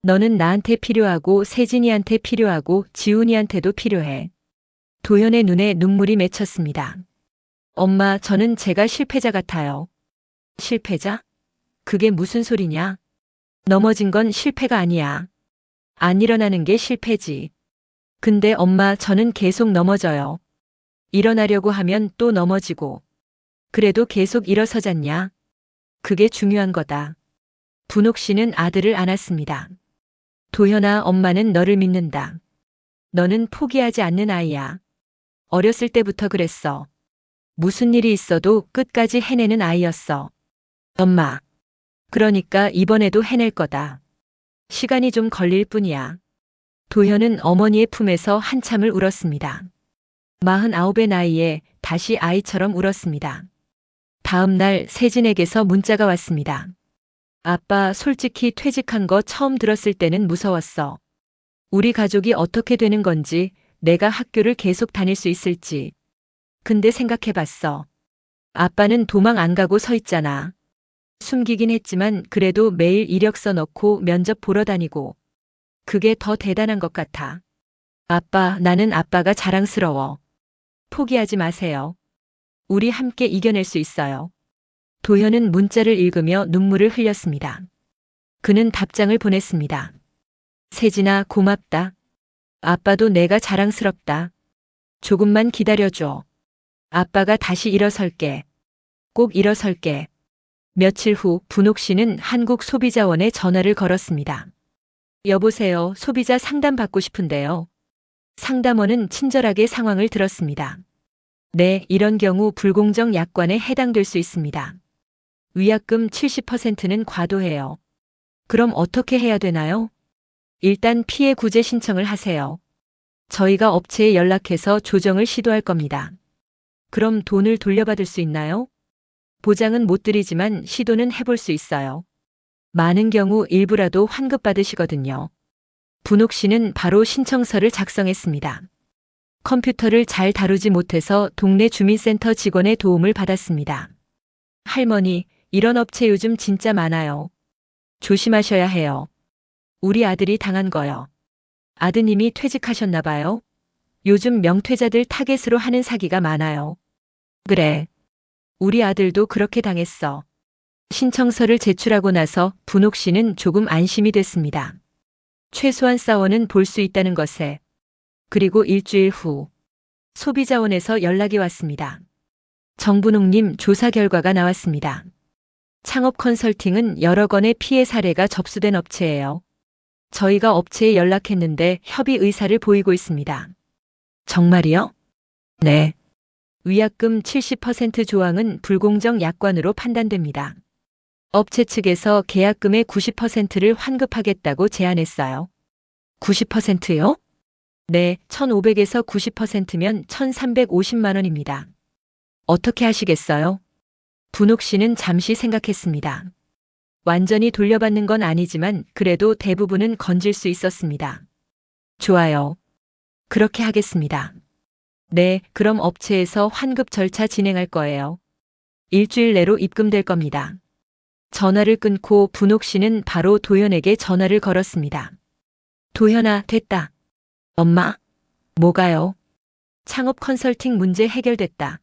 너는 나한테 필요하고 세진이한테 필요하고 지훈이한테도 필요해. 도현의 눈에 눈물이 맺혔습니다. 엄마, 저는 제가 실패자 같아요. 실패자? 그게 무슨 소리냐? 넘어진 건 실패가 아니야. 안 일어나는 게 실패지. 근데 엄마, 저는 계속 넘어져요. 일어나려고 하면 또 넘어지고. 그래도 계속 일어서잖냐? 그게 중요한 거다. 분옥 씨는 아들을 안았습니다. 도현아, 엄마는 너를 믿는다. 너는 포기하지 않는 아이야. 어렸을 때부터 그랬어. 무슨 일이 있어도 끝까지 해내는 아이였어. 엄마. 그러니까 이번에도 해낼 거다. 시간이 좀 걸릴 뿐이야. 도현은 어머니의 품에서 한참을 울었습니다. 49의 나이에 다시 아이처럼 울었습니다. 다음 날 세진에게서 문자가 왔습니다. 아빠, 솔직히 퇴직한 거 처음 들었을 때는 무서웠어. 우리 가족이 어떻게 되는 건지, 내가 학교를 계속 다닐 수 있을지. 근데 생각해봤어. 아빠는 도망 안 가고 서 있잖아. 숨기긴 했지만 그래도 매일 이력서 넣고 면접 보러 다니고. 그게 더 대단한 것 같아. 아빠, 나는 아빠가 자랑스러워. 포기하지 마세요. 우리 함께 이겨낼 수 있어요. 도현은 문자를 읽으며 눈물을 흘렸습니다. 그는 답장을 보냈습니다. 세진아, 고맙다. 아빠도 내가 자랑스럽다. 조금만 기다려줘. 아빠가 다시 일어설게. 꼭 일어설게. 며칠 후 분옥 씨는 한국소비자원에 전화를 걸었습니다. 여보세요, 소비자 상담 받고 싶은데요. 상담원은 친절하게 상황을 들었습니다. 네, 이런 경우 불공정 약관에 해당될 수 있습니다. 위약금 70%는 과도해요. 그럼 어떻게 해야 되나요? 일단 피해 구제 신청을 하세요. 저희가 업체에 연락해서 조정을 시도할 겁니다. 그럼 돈을 돌려받을 수 있나요? 보장은 못 드리지만 시도는 해볼 수 있어요. 많은 경우 일부라도 환급받으시거든요. 분옥 씨는 바로 신청서를 작성했습니다. 컴퓨터를 잘 다루지 못해서 동네 주민센터 직원의 도움을 받았습니다. 할머니, 이런 업체 요즘 진짜 많아요. 조심하셔야 해요. 우리 아들이 당한 거요. 아드님이 퇴직하셨나 봐요. 요즘 명퇴자들 타겟으로 하는 사기가 많아요. 그래. 우리 아들도 그렇게 당했어. 신청서를 제출하고 나서 분옥 씨는 조금 안심이 됐습니다. 최소한 사원은 볼 수 있다는 것에. 그리고 일주일 후 소비자원에서 연락이 왔습니다. 정분옥님, 조사 결과가 나왔습니다. 창업 컨설팅은 여러 건의 피해 사례가 접수된 업체예요. 저희가 업체에 연락했는데 협의 의사를 보이고 있습니다. 정말이요? 네. 위약금 70% 조항은 불공정 약관으로 판단됩니다. 업체 측에서 계약금의 90%를 환급하겠다고 제안했어요. 90%요? 네, 1,500에서 90%면 1,350만 원입니다. 어떻게 하시겠어요? 분옥 씨는 잠시 생각했습니다. 완전히 돌려받는 건 아니지만 그래도 대부분은 건질 수 있었습니다. 좋아요. 그렇게 하겠습니다. 네, 그럼 업체에서 환급 절차 진행할 거예요. 일주일 내로 입금될 겁니다. 전화를 끊고 분옥 씨는 바로 도현에게 전화를 걸었습니다. 도현아, 됐다. 엄마? 뭐가요? 창업 컨설팅 문제 해결됐다.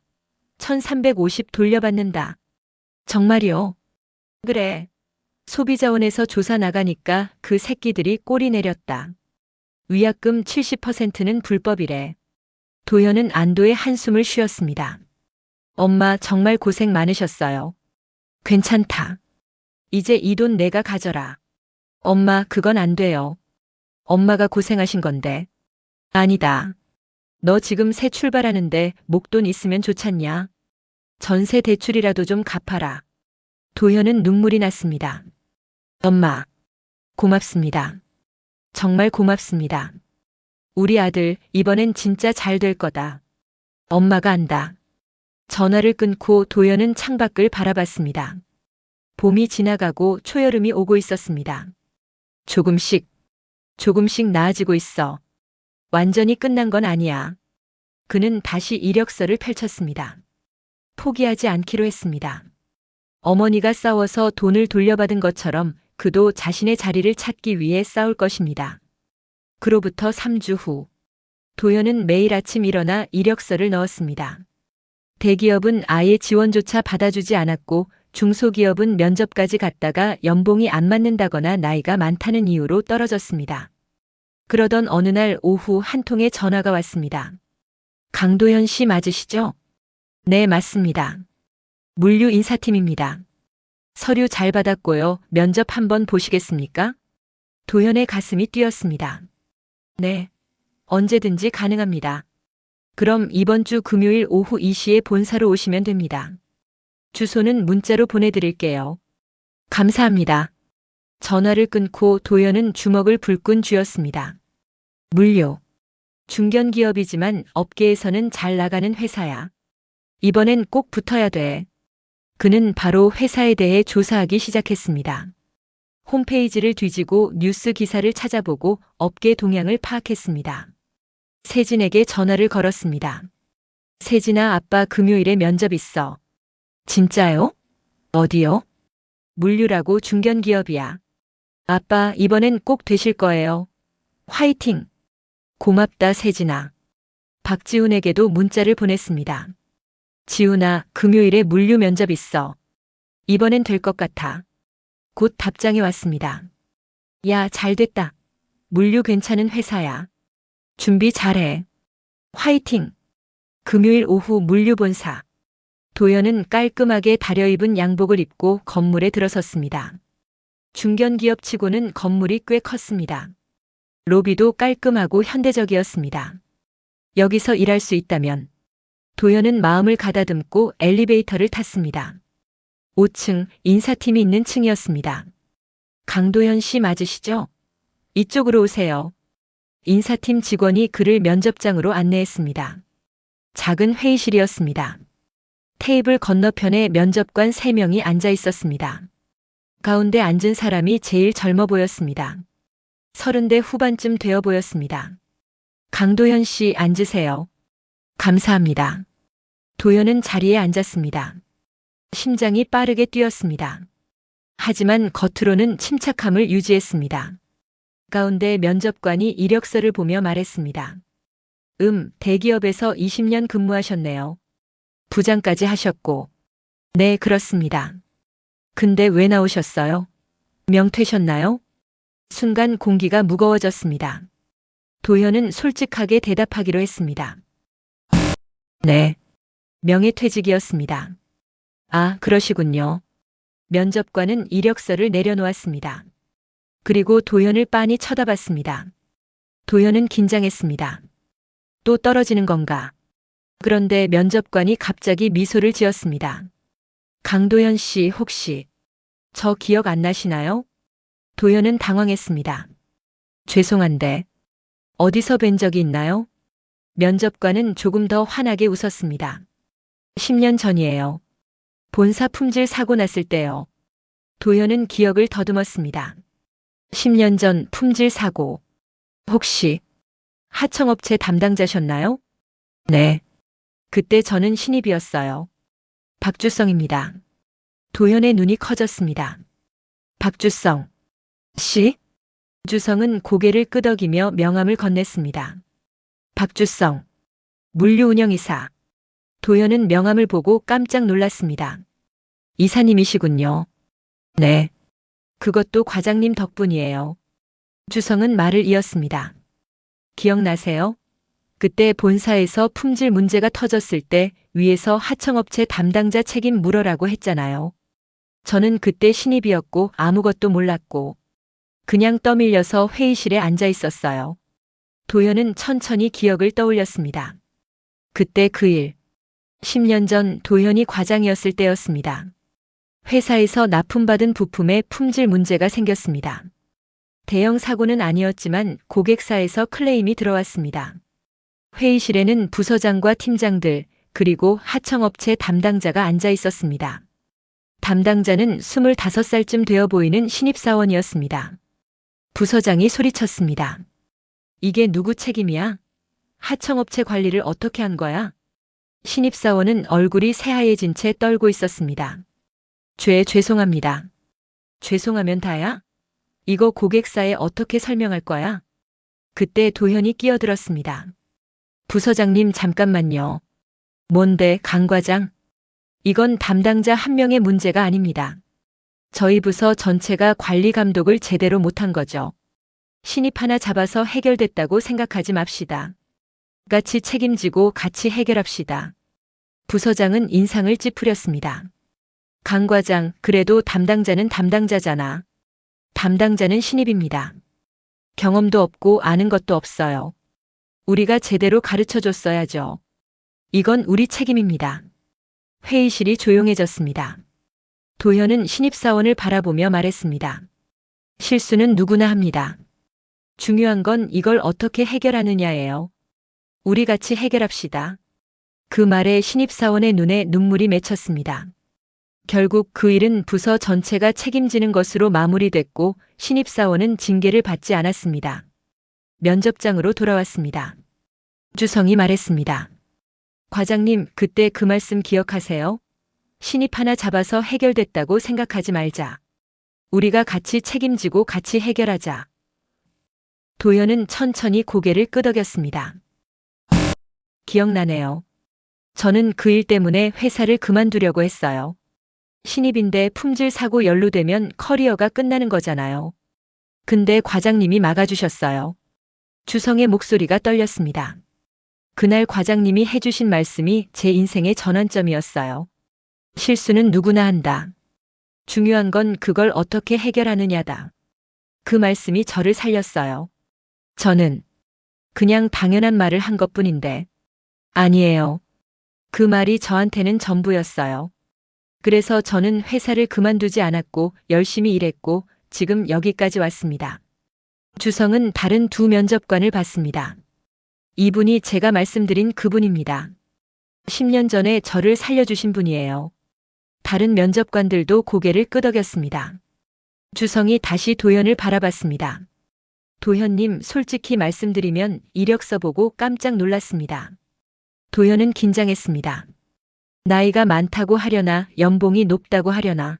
1,350 돌려받는다. 정말이요? 그래. 소비자원에서 조사 나가니까 그 새끼들이 꼬리 내렸다. 위약금 70%는 불법이래. 도현은 안도의 한숨을 쉬었습니다. 엄마, 정말 고생 많으셨어요. 괜찮다. 이제 이 돈 내가 가져라. 엄마, 그건 안 돼요. 엄마가 고생하신 건데. 아니다. 너 지금 새 출발하는데 목돈 있으면 좋잖냐? 전세 대출이라도 좀 갚아라. 도현은 눈물이 났습니다. 엄마, 고맙습니다. 정말 고맙습니다. 우리 아들, 이번엔 진짜 잘 될 거다. 엄마가 안다. 전화를 끊고 도현은 창밖을 바라봤습니다. 봄이 지나가고 초여름이 오고 있었습니다. 조금씩 나아지고 있어. 완전히 끝난 건 아니야. 그는 다시 이력서를 펼쳤습니다. 포기하지 않기로 했습니다. 어머니가 싸워서 돈을 돌려받은 것처럼 그도 자신의 자리를 찾기 위해 싸울 것입니다. 그로부터 3주 후, 도현은 매일 아침 일어나 이력서를 넣었습니다. 대기업은 아예 지원조차 받아주지 않았고 중소기업은 면접까지 갔다가 연봉이 안 맞는다거나 나이가 많다는 이유로 떨어졌습니다. 그러던 어느 날 오후 한 통의 전화가 왔습니다. 강도현 씨 맞으시죠? 네, 맞습니다. 물류 인사팀입니다. 서류 잘 받았고요. 면접 한번 보시겠습니까? 도현의 가슴이 뛰었습니다. 네, 언제든지 가능합니다. 그럼 이번 주 금요일 오후 2시에 본사로 오시면 됩니다. 주소는 문자로 보내드릴게요. 감사합니다. 전화를 끊고 도현은 주먹을 불끈 쥐었습니다. 물류. 중견기업이지만 업계에서는 잘 나가는 회사야. 이번엔 꼭 붙어야 돼. 그는 바로 회사에 대해 조사하기 시작했습니다. 홈페이지를 뒤지고 뉴스 기사를 찾아보고 업계 동향을 파악했습니다. 세진에게 전화를 걸었습니다. 세진아, 아빠 금요일에 면접 있어. 진짜요? 어디요? 물류라고 중견기업이야. 아빠, 이번엔 꼭 되실 거예요. 화이팅! 고맙다 세진아. 박지훈에게도 문자를 보냈습니다. 지훈아, 금요일에 물류 면접 있어. 이번엔 될 것 같아. 곧 답장이 왔습니다. 야, 잘됐다. 물류 괜찮은 회사야. 준비 잘해. 화이팅! 금요일 오후 물류 본사. 도연은 깔끔하게 다려입은 양복을 입고 건물에 들어섰습니다. 중견기업치고는 건물이 꽤 컸습니다. 로비도 깔끔하고 현대적이었습니다. 여기서 일할 수 있다면 도연은 마음을 가다듬고 엘리베이터를 탔습니다. 5층 인사팀이 있는 층이었습니다. 강도현 씨 맞으시죠? 이쪽으로 오세요. 인사팀 직원이 그를 면접장으로 안내했습니다. 작은 회의실이었습니다. 테이블 건너편에 면접관 3명이 앉아 있었습니다. 가운데 앉은 사람이 제일 젊어 보였습니다. 30대 후반쯤 되어 보였습니다. 강도현 씨 앉으세요. 감사합니다. 도연은 자리에 앉았습니다. 심장이 빠르게 뛰었습니다. 하지만 겉으로는 침착함을 유지했습니다. 가운데 면접관이 이력서를 보며 말했습니다. 대기업에서 20년 근무하셨네요. 부장까지 하셨고. 네, 그렇습니다. 근데 왜 나오셨어요? 명퇴셨나요? 순간 공기가 무거워졌습니다. 도현은 솔직하게 대답하기로 했습니다. 네. 명예퇴직이었습니다. 아, 그러시군요. 면접관은 이력서를 내려놓았습니다. 그리고 도현을 빤히 쳐다봤습니다. 도현은 긴장했습니다. 또 떨어지는 건가? 그런데 면접관이 갑자기 미소를 지었습니다. 강도현 씨 혹시 저 기억 안 나시나요? 도현은 당황했습니다. 죄송한데 어디서 뵌 적이 있나요? 면접관은 조금 더 환하게 웃었습니다. 10년 전이에요. 본사 품질 사고 났을 때요. 도현은 기억을 더듬었습니다. 10년 전 품질 사고. 혹시 하청업체 담당자셨나요? 네. 그때 저는 신입이었어요. 박주성입니다. 도현의 눈이 커졌습니다. 박주성 씨? 주성은 고개를 끄덕이며 명함을 건넸습니다. 박주성, 물류운영이사. 도현은 명함을 보고 깜짝 놀랐습니다. 이사님이시군요. 네. 그것도 과장님 덕분이에요. 주성은 말을 이었습니다. 기억나세요? 그때 본사에서 품질 문제가 터졌을 때 위에서 하청업체 담당자 책임 물어라고 했잖아요. 저는 그때 신입이었고 아무것도 몰랐고 그냥 떠밀려서 회의실에 앉아 있었어요. 도현은 천천히 기억을 떠올렸습니다. 그때 그 일, 10년 전 도현이 과장이었을 때였습니다. 회사에서 납품받은 부품에 품질 문제가 생겼습니다. 대형 사고는 아니었지만 고객사에서 클레임이 들어왔습니다. 회의실에는 부서장과 팀장들, 그리고 하청업체 담당자가 앉아 있었습니다. 담당자는 25살쯤 되어 보이는 신입사원이었습니다. 부서장이 소리쳤습니다. 이게 누구 책임이야? 하청업체 관리를 어떻게 한 거야? 신입사원은 얼굴이 새하얘진 채 떨고 있었습니다. 죄송합니다. 죄송하면 다야? 이거 고객사에 어떻게 설명할 거야? 그때 도현이 끼어들었습니다. 부서장님 잠깐만요. 뭔데, 강 과장? 이건 담당자 한 명의 문제가 아닙니다. 저희 부서 전체가 관리 감독을 제대로 못한 거죠. 신입 하나 잡아서 해결됐다고 생각하지 맙시다. 같이 책임지고 같이 해결합시다. 부서장은 인상을 찌푸렸습니다. 강 과장, 그래도 담당자는 담당자잖아. 담당자는 신입입니다. 경험도 없고 아는 것도 없어요. 우리가 제대로 가르쳐 줬어야죠. 이건 우리 책임입니다. 회의실이 조용해졌습니다. 도현은 신입사원을 바라보며 말했습니다. 실수는 누구나 합니다. 중요한 건 이걸 어떻게 해결하느냐예요. 우리 같이 해결합시다. 그 말에 신입사원의 눈에 눈물이 맺혔습니다. 결국 그 일은 부서 전체가 책임지는 것으로 마무리됐고 신입사원은 징계를 받지 않았습니다. 면접장으로 돌아왔습니다. 주성이 말했습니다. 과장님, 그때 그 말씀 기억하세요? 신입 하나 잡아서 해결됐다고 생각하지 말자. 우리가 같이 책임지고 같이 해결하자. 도현은 천천히 고개를 끄덕였습니다. 기억나네요. 저는 그 일 때문에 회사를 그만두려고 했어요. 신입인데 품질 사고 연루되면 커리어가 끝나는 거잖아요. 근데 과장님이 막아주셨어요. 주성의 목소리가 떨렸습니다. 그날 과장님이 해주신 말씀이 제 인생의 전환점이었어요. 실수는 누구나 한다. 중요한 건 그걸 어떻게 해결하느냐다. 그 말씀이 저를 살렸어요. 저는 그냥 당연한 말을 한 것뿐인데. 아니에요. 그 말이 저한테는 전부였어요. 그래서 저는 회사를 그만두지 않았고 열심히 일했고 지금 여기까지 왔습니다. 주성은 다른 두 면접관을 봤습니다. 이분이 제가 말씀드린 그분입니다. 10년 전에 저를 살려주신 분이에요. 다른 면접관들도 고개를 끄덕였습니다. 주성이 다시 도현을 바라봤습니다. 도현님, 솔직히 말씀드리면 이력서 보고 깜짝 놀랐습니다. 도현은 긴장했습니다. 나이가 많다고 하려나, 연봉이 높다고 하려나.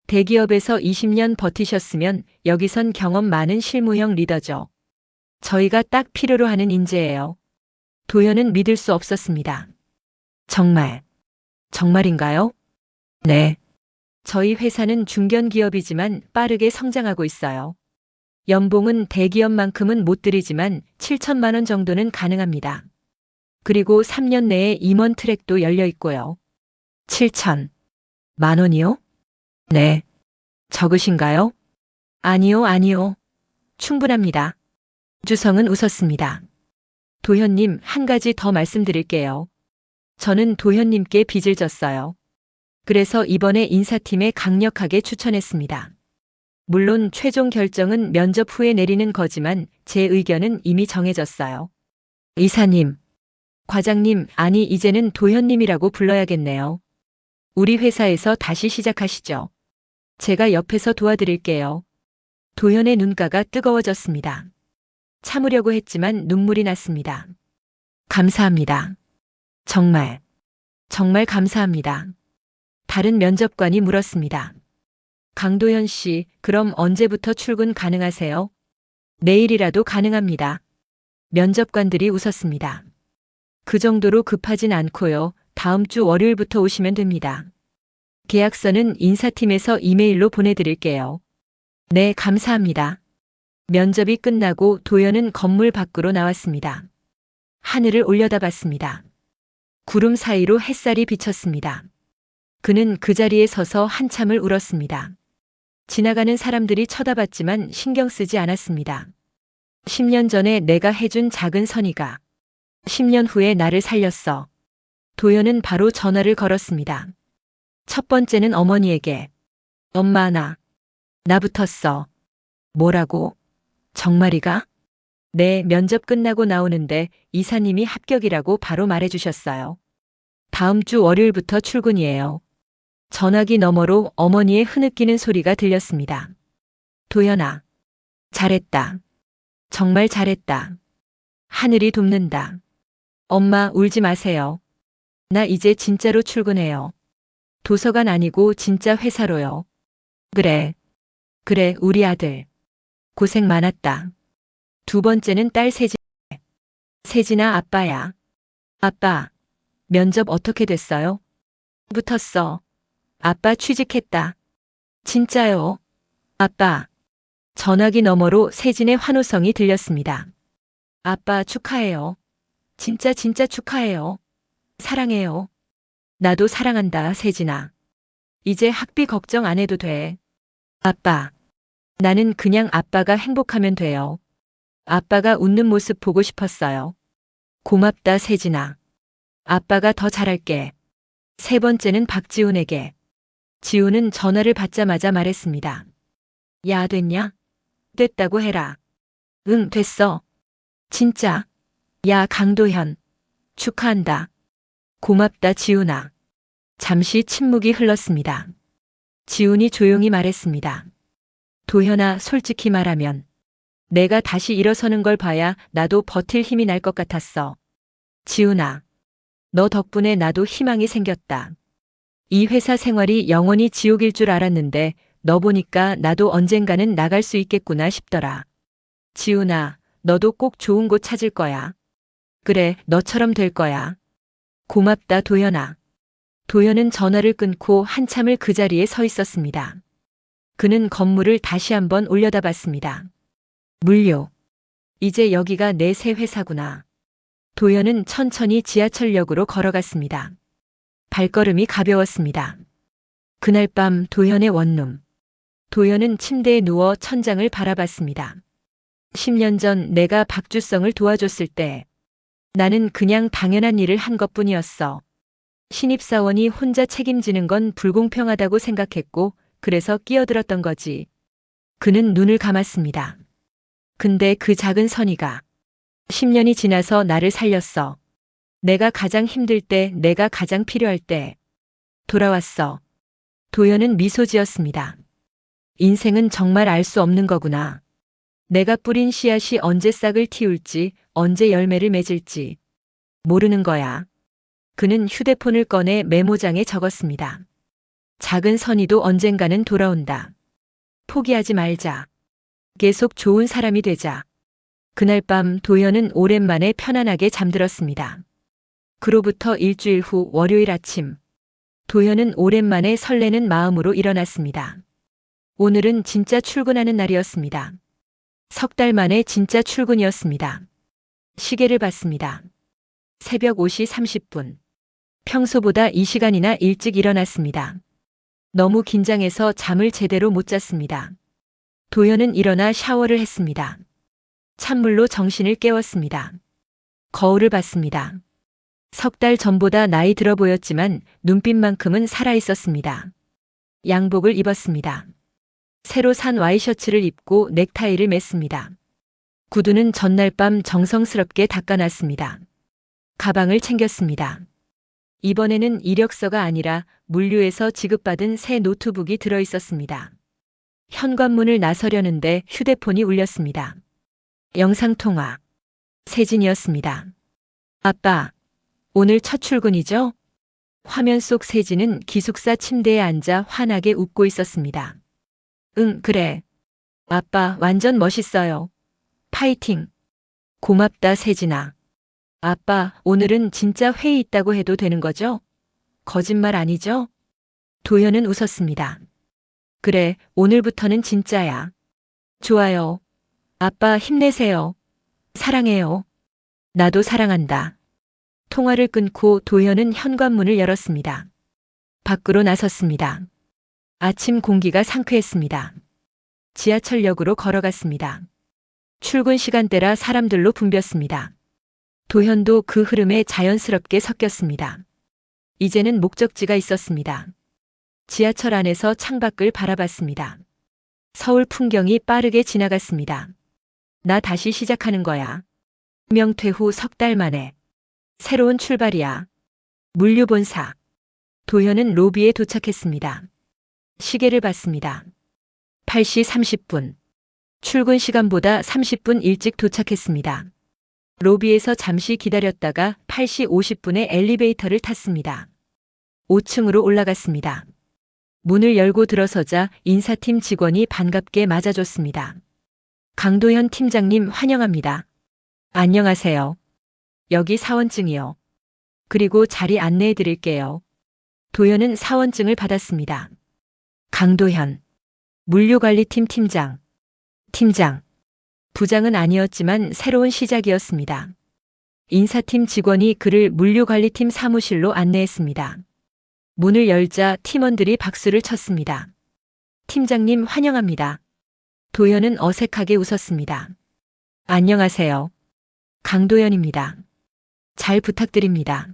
대기업에서 20년 버티셨으면 여기선 경험 많은 실무형 리더죠. 저희가 딱 필요로 하는 인재예요. 도현은 믿을 수 없었습니다. 정말인가요? 네. 저희 회사는 중견기업이지만 빠르게 성장하고 있어요. 연봉은 대기업만큼은 못 드리지만 7천만 원 정도는 가능합니다. 그리고 3년 내에 임원 트랙도 열려 있고요. 7천만 원이요? 네. 적으신가요? 아니요. 충분합니다. 주성은 웃었습니다. 도현님, 한 가지 더 말씀드릴게요. 저는 도현님께 빚을 졌어요. 그래서 이번에 인사팀에 강력하게 추천했습니다. 물론 최종 결정은 면접 후에 내리는 거지만 제 의견은 이미 정해졌어요. 이사님, 과장님, 아니 이제는 도현님이라고 불러야겠네요. 우리 회사에서 다시 시작하시죠. 제가 옆에서 도와드릴게요. 도현의 눈가가 뜨거워졌습니다. 참으려고 했지만 눈물이 났습니다. 감사합니다. 정말 감사합니다. 다른 면접관이 물었습니다. 강도현 씨, 그럼 언제부터 출근 가능하세요? 내일이라도 가능합니다. 면접관들이 웃었습니다. 그 정도로 급하진 않고요. 다음 주 월요일부터 오시면 됩니다. 계약서는 인사팀에서 이메일로 보내드릴게요. 네, 감사합니다. 면접이 끝나고 도현은 건물 밖으로 나왔습니다. 하늘을 올려다봤습니다. 구름 사이로 햇살이 비쳤습니다. 그는 그 자리에 서서 한참을 울었습니다. 지나가는 사람들이 쳐다봤지만 신경 쓰지 않았습니다. 10년 전에 내가 해준 작은 선의가 10년 후에 나를 살렸어. 도현은 바로 전화를 걸었습니다. 첫 번째는 어머니에게. 엄마, 나 붙었어. 뭐라고? 정말이가? 네, 면접 끝나고 나오는데 이사님이 합격이라고 바로 말해주셨어요. 다음 주 월요일부터 출근이에요. 전화기 너머로 어머니의 흐느끼는 소리가 들렸습니다. 도현아, 잘했다. 정말 잘했다. 하늘이 돕는다. 엄마, 울지 마세요. 나 이제 진짜로 출근해요. 도서관 아니고 진짜 회사로요. 그래, 우리 아들. 고생 많았다. 두 번째는 딸 세진. 세진아, 아빠야. 아빠, 면접 어떻게 됐어요? 붙었어. 아빠 취직했다. 진짜요? 아빠. 전화기 너머로 세진의 환호성이 들렸습니다. 아빠 축하해요. 진짜 축하해요. 사랑해요. 나도 사랑한다, 세진아. 이제 학비 걱정 안 해도 돼. 아빠. 나는 그냥 아빠가 행복하면 돼요. 아빠가 웃는 모습 보고 싶었어요. 고맙다, 세진아. 아빠가 더 잘할게. 세 번째는 박지훈에게. 지훈은 전화를 받자마자 말했습니다. 야, 됐냐? 됐다고 해라. 응, 됐어. 진짜. 야, 강도현. 축하한다. 고맙다, 지훈아. 잠시 침묵이 흘렀습니다. 지훈이 조용히 말했습니다. 도현아, 솔직히 말하면 내가 다시 일어서는 걸 봐야 나도 버틸 힘이 날 것 같았어. 지훈아, 너 덕분에 나도 희망이 생겼다. 이 회사 생활이 영원히 지옥일 줄 알았는데 너 보니까 나도 언젠가는 나갈 수 있겠구나 싶더라. 지훈아, 너도 꼭 좋은 곳 찾을 거야. 그래, 너처럼 될 거야. 고맙다, 도현아. 도현은 전화를 끊고 한참을 그 자리에 서 있었습니다. 그는 건물을 다시 한번 올려다봤습니다. 물류. 이제 여기가 내 새 회사구나. 도현은 천천히 지하철역으로 걸어갔습니다. 발걸음이 가벼웠습니다. 그날 밤 도현의 원룸. 도현은 침대에 누워 천장을 바라봤습니다. 10년 전 내가 박주성을 도와줬을 때 나는 그냥 당연한 일을 한 것뿐이었어. 신입사원이 혼자 책임지는 건 불공평하다고 생각했고 그래서 끼어들었던 거지. 그는 눈을 감았습니다. 근데 그 작은 선의가 10년이 지나서 나를 살렸어. 내가 가장 힘들 때, 내가 가장 필요할 때 돌아왔어. 도현은 미소 지었습니다. 인생은 정말 알 수 없는 거구나. 내가 뿌린 씨앗이 언제 싹을 틔울지, 언제 열매를 맺을지 모르는 거야. 그는 휴대폰을 꺼내 메모장에 적었습니다. 작은 선의도 언젠가는 돌아온다. 포기하지 말자. 계속 좋은 사람이 되자. 그날 밤 도현은 오랜만에 편안하게 잠들었습니다. 그로부터 일주일 후 월요일 아침, 도현은 오랜만에 설레는 마음으로 일어났습니다. 오늘은 진짜 출근하는 날이었습니다. 석 달 만에 진짜 출근이었습니다. 시계를 봤습니다. 새벽 5시 30분. 평소보다 이 시간이나 일찍 일어났습니다. 너무 긴장해서 잠을 제대로 못 잤습니다. 도현은 일어나 샤워를 했습니다. 찬물로 정신을 깨웠습니다. 거울을 봤습니다. 석 달 전보다 나이 들어 보였지만 눈빛만큼은 살아있었습니다. 양복을 입었습니다. 새로 산 와이셔츠를 입고 넥타이를 맸습니다. 구두는 전날 밤 정성스럽게 닦아놨습니다. 가방을 챙겼습니다. 이번에는 이력서가 아니라 물류에서 지급받은 새 노트북이 들어있었습니다. 현관문을 나서려는데 휴대폰이 울렸습니다. 영상통화. 세진이었습니다. 아빠, 오늘 첫 출근이죠? 화면 속 세진은 기숙사 침대에 앉아 환하게 웃고 있었습니다. 응, 그래. 아빠, 완전 멋있어요. 파이팅. 고맙다, 세진아. 아빠, 오늘은 진짜 회의 있다고 해도 되는 거죠? 거짓말 아니죠? 도현은 웃었습니다. 그래, 오늘부터는 진짜야. 좋아요. 아빠 힘내세요. 사랑해요. 나도 사랑한다. 통화를 끊고 도현은 현관문을 열었습니다. 밖으로 나섰습니다. 아침 공기가 상쾌했습니다. 지하철역으로 걸어갔습니다. 출근 시간대라 사람들로 붐볐습니다. 도현도 그 흐름에 자연스럽게 섞였습니다. 이제는 목적지가 있었습니다. 지하철 안에서 창밖을 바라봤습니다. 서울 풍경이 빠르게 지나갔습니다. 나 다시 시작하는 거야. 명퇴 후 석 달 만에. 새로운 출발이야. 물류본사. 도현은 로비에 도착했습니다. 시계를 봤습니다. 8시 30분. 출근 시간보다 30분 일찍 도착했습니다. 로비에서 잠시 기다렸다가 8시 50분에 엘리베이터를 탔습니다. 5층으로 올라갔습니다. 문을 열고 들어서자 인사팀 직원이 반갑게 맞아줬습니다. 강도현 팀장님 환영합니다. 안녕하세요. 여기 사원증이요. 그리고 자리 안내해 드릴게요. 도현은 사원증을 받았습니다. 강도현. 물류관리팀 팀장. 팀장. 부장은 아니었지만 새로운 시작이었습니다. 인사팀 직원이 그를 물류관리팀 사무실로 안내했습니다. 문을 열자 팀원들이 박수를 쳤습니다. 팀장님 환영합니다. 도현은 어색하게 웃었습니다. 안녕하세요. 강도현입니다. 잘 부탁드립니다.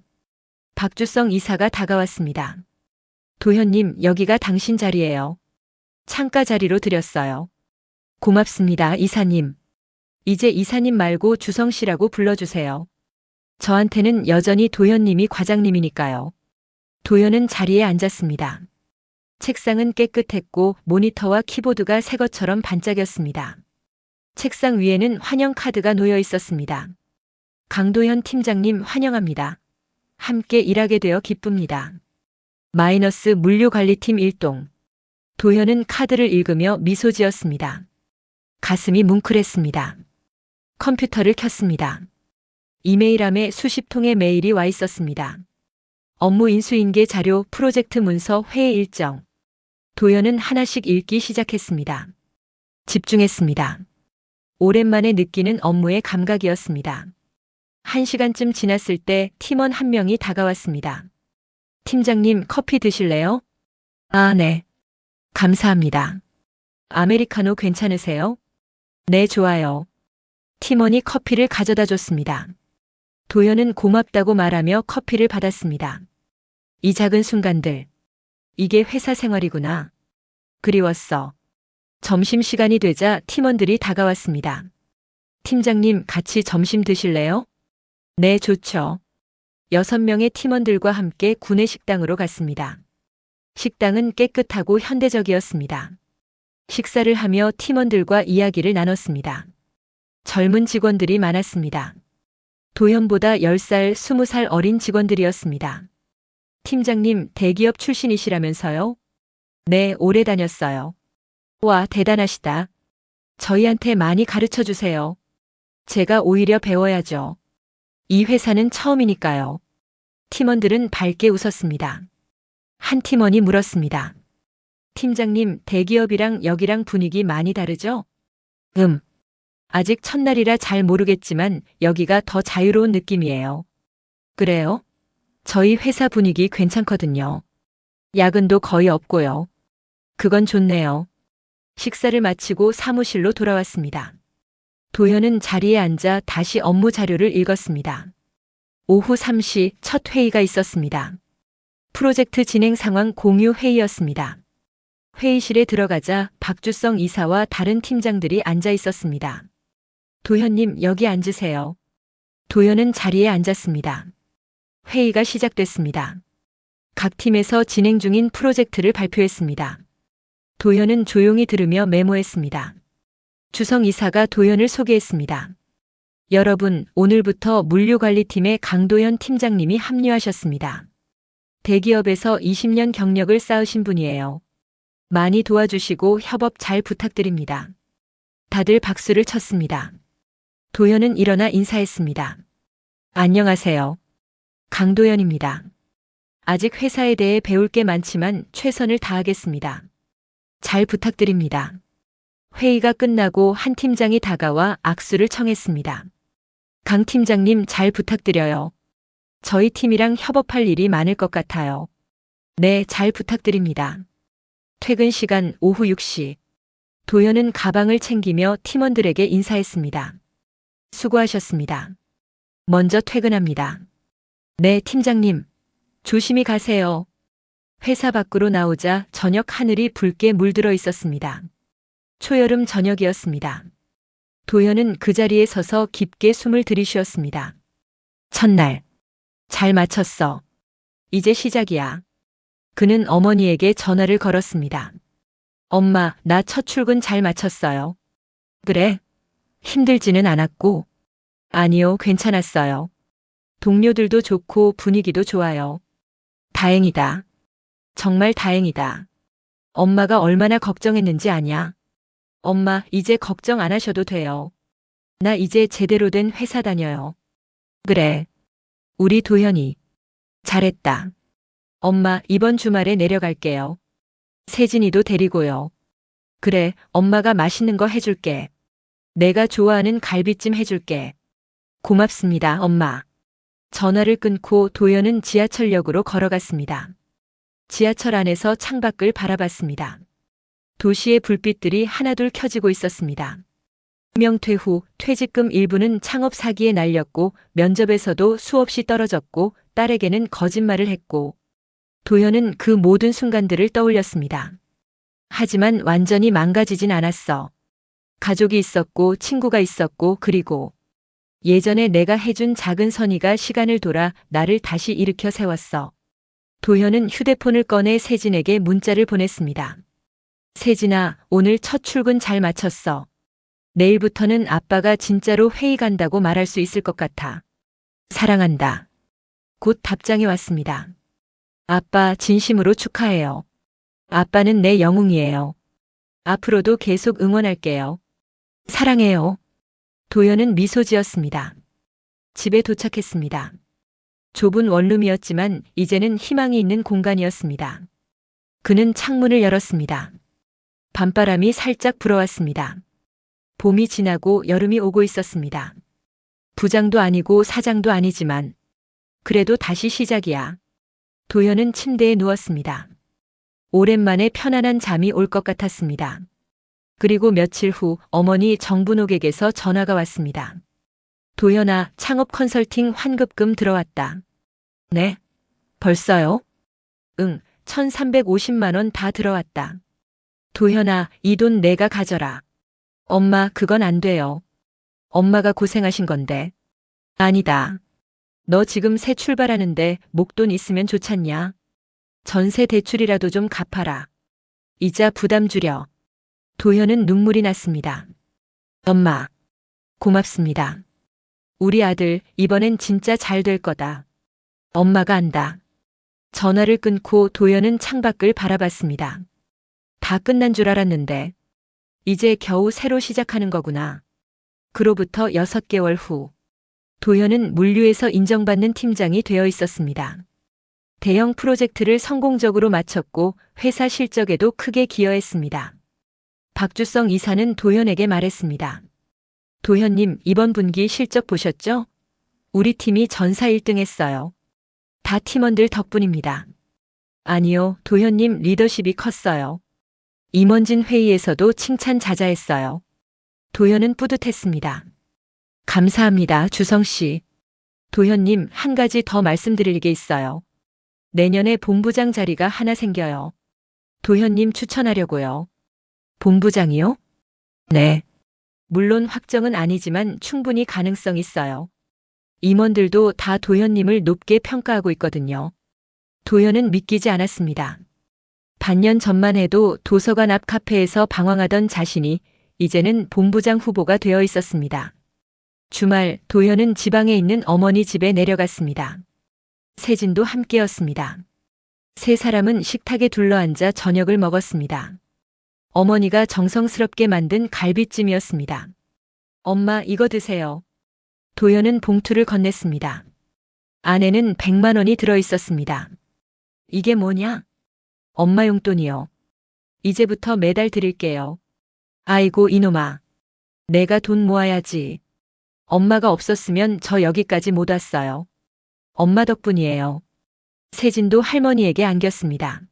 박주성 이사가 다가왔습니다. 도현님, 여기가 당신 자리예요. 창가 자리로 드렸어요. 고맙습니다, 이사님. 이제 이사님 말고 주성 씨라고 불러주세요. 저한테는 여전히 도현님이 과장님이니까요. 도현은 자리에 앉았습니다. 책상은 깨끗했고 모니터와 키보드가 새 것처럼 반짝였습니다. 책상 위에는 환영 카드가 놓여 있었습니다. 강도현 팀장님 환영합니다. 함께 일하게 되어 기쁩니다. 마이너스 물류관리팀 일동. 도현은 카드를 읽으며 미소 지었습니다. 가슴이 뭉클했습니다. 컴퓨터를 켰습니다. 이메일함에 수십 통의 메일이 와 있었습니다. 업무 인수인계 자료, 프로젝트 문서, 회의 일정. 도연은 하나씩 읽기 시작했습니다. 집중했습니다. 오랜만에 느끼는 업무의 감각이었습니다. 1시간쯤 지났을 때 팀원 한 명이 다가왔습니다. 팀장님, 커피 드실래요? 아, 네. 감사합니다. 아메리카노 괜찮으세요? 네, 좋아요. 팀원이 커피를 가져다 줬습니다. 도연은 고맙다고 말하며 커피를 받았습니다. 이 작은 순간들. 이게 회사 생활이구나. 그리웠어. 점심시간이 되자 팀원들이 다가왔습니다. 팀장님, 같이 점심 드실래요? 네, 좋죠. 6명의 팀원들과 함께 구내 식당으로 갔습니다. 식당은 깨끗하고 현대적이었습니다. 식사를 하며 팀원들과 이야기를 나눴습니다. 젊은 직원들이 많았습니다. 도연보다 10살, 20살 어린 직원들이었습니다. 팀장님, 대기업 출신이시라면서요? 네, 오래 다녔어요. 와, 대단하시다. 저희한테 많이 가르쳐 주세요. 제가 오히려 배워야죠. 이 회사는 처음이니까요. 팀원들은 밝게 웃었습니다. 한 팀원이 물었습니다. 팀장님, 대기업이랑 여기랑 분위기 많이 다르죠? 아직 첫날이라 잘 모르겠지만 여기가 더 자유로운 느낌이에요. 그래요? 저희 회사 분위기 괜찮거든요. 야근도 거의 없고요. 그건 좋네요. 식사를 마치고 사무실로 돌아왔습니다. 도연은 자리에 앉아 다시 업무 자료를 읽었습니다. 오후 3시 첫 회의가 있었습니다. 프로젝트 진행 상황 공유 회의였습니다. 회의실에 들어가자 박주성 이사와 다른 팀장들이 앉아 있었습니다. 도현님, 여기 앉으세요. 도연은 자리에 앉았습니다. 회의가 시작됐습니다. 각 팀에서 진행 중인 프로젝트를 발표했습니다. 도연은 조용히 들으며 메모했습니다. 주성 이사가 도연을 소개했습니다. 여러분, 오늘부터 물류관리팀에 강도연 팀장님이 합류하셨습니다. 대기업에서 20년 경력을 쌓으신 분이에요. 많이 도와주시고 협업 잘 부탁드립니다. 다들 박수를 쳤습니다. 도연은 일어나 인사했습니다. 안녕하세요. 강도연입니다. 아직 회사에 대해 배울 게 많지만 최선을 다하겠습니다. 잘 부탁드립니다. 회의가 끝나고 한 팀장이 다가와 악수를 청했습니다. 강 팀장님, 잘 부탁드려요. 저희 팀이랑 협업할 일이 많을 것 같아요. 네, 잘 부탁드립니다. 퇴근 시간 오후 6시. 도연은 가방을 챙기며 팀원들에게 인사했습니다. 수고하셨습니다. 먼저 퇴근합니다. 네, 팀장님. 조심히 가세요. 회사 밖으로 나오자 저녁 하늘이 붉게 물들어 있었습니다. 초여름 저녁이었습니다. 도연은 그 자리에 서서 깊게 숨을 들이쉬었습니다. 첫날. 잘 마쳤어. 이제 시작이야. 그는 어머니에게 전화를 걸었습니다. 엄마, 나 첫 출근 잘 마쳤어요. 그래? 힘들지는 않았고? 아니요, 괜찮았어요. 동료들도 좋고 분위기도 좋아요. 다행이다. 정말 다행이다. 엄마가 얼마나 걱정했는지 아냐? 엄마, 이제 걱정 안 하셔도 돼요. 나 이제 제대로 된 회사 다녀요. 그래. 우리 도현이. 잘했다. 엄마, 이번 주말에 내려갈게요. 세진이도 데리고요. 그래, 엄마가 맛있는 거 해줄게. 내가 좋아하는 갈비찜 해줄게. 고맙습니다, 엄마. 전화를 끊고 도연은 지하철역으로 걸어갔습니다. 지하철 안에서 창밖을 바라봤습니다. 도시의 불빛들이 하나둘 켜지고 있었습니다. 명퇴 후 퇴직금 일부는 창업 사기에 날렸고 면접에서도 수없이 떨어졌고 딸에게는 거짓말을 했고 도연은 그 모든 순간들을 떠올렸습니다. 하지만 완전히 망가지진 않았어. 가족이 있었고 친구가 있었고 그리고 예전에 내가 해준 작은 선의가 시간을 돌아 나를 다시 일으켜 세웠어. 도현은 휴대폰을 꺼내 세진에게 문자를 보냈습니다. 세진아, 오늘 첫 출근 잘 마쳤어. 내일부터는 아빠가 진짜로 회의 간다고 말할 수 있을 것 같아. 사랑한다. 곧 답장이 왔습니다. 아빠, 진심으로 축하해요. 아빠는 내 영웅이에요. 앞으로도 계속 응원할게요. 사랑해요. 도현은 미소 지었습니다. 집에 도착했습니다. 좁은 원룸이었지만 이제는 희망이 있는 공간이었습니다. 그는 창문을 열었습니다. 밤바람이 살짝 불어왔습니다. 봄이 지나고 여름이 오고 있었습니다. 부장도 아니고 사장도 아니지만 그래도 다시 시작이야. 도현은 침대에 누웠습니다. 오랜만에 편안한 잠이 올 것 같았습니다. 그리고 며칠 후 어머니 정분옥에게서 전화가 왔습니다. 도현아, 창업 컨설팅 환급금 들어왔다. 네? 벌써요? 응, 1,350만 원 다 들어왔다. 도현아, 이 돈 내가 가져라. 엄마, 그건 안 돼요. 엄마가 고생하신 건데. 아니다. 너 지금 새 출발하는데 목돈 있으면 좋잖냐? 전세 대출이라도 좀 갚아라. 이자 부담 줄여. 도현은 눈물이 났습니다. 엄마, 고맙습니다. 우리 아들 이번엔 진짜 잘 될 거다. 엄마가 안다. 전화를 끊고 도현은 창밖을 바라봤습니다. 다 끝난 줄 알았는데 이제 겨우 새로 시작하는 거구나. 그로부터 6개월 후 도현은 물류에서 인정받는 팀장이 되어 있었습니다. 대형 프로젝트를 성공적으로 마쳤고 회사 실적에도 크게 기여했습니다. 박주성 이사는 도현에게 말했습니다. 도현님, 이번 분기 실적 보셨죠? 우리 팀이 전사 1등 했어요. 다 팀원들 덕분입니다. 아니요, 도현님 리더십이 컸어요. 임원진 회의에서도 칭찬 자자했어요. 도현은 뿌듯했습니다. 감사합니다, 주성 씨. 도현님, 한 가지 더 말씀드릴 게 있어요. 내년에 본부장 자리가 하나 생겨요. 도현님 추천하려고요. 본부장이요? 네. 물론 확정은 아니지만 충분히 가능성 있어요. 임원들도 다 도현님을 높게 평가하고 있거든요. 도현은 믿기지 않았습니다. 반년 전만 해도 도서관 앞 카페에서 방황하던 자신이 이제는 본부장 후보가 되어 있었습니다. 주말 도현은 지방에 있는 어머니 집에 내려갔습니다. 세진도 함께였습니다. 세 사람은 식탁에 둘러앉아 저녁을 먹었습니다. 어머니가 정성스럽게 만든 갈비찜이었습니다. 엄마, 이거 드세요. 도현은 봉투를 건넸습니다. 안에는 100만 원이 들어있었습니다. 이게 뭐냐? 엄마 용돈이요. 이제부터 매달 드릴게요. 아이고 이놈아. 내가 돈 모아야지. 엄마가 없었으면 저 여기까지 못 왔어요. 엄마 덕분이에요. 세진도 할머니에게 안겼습니다.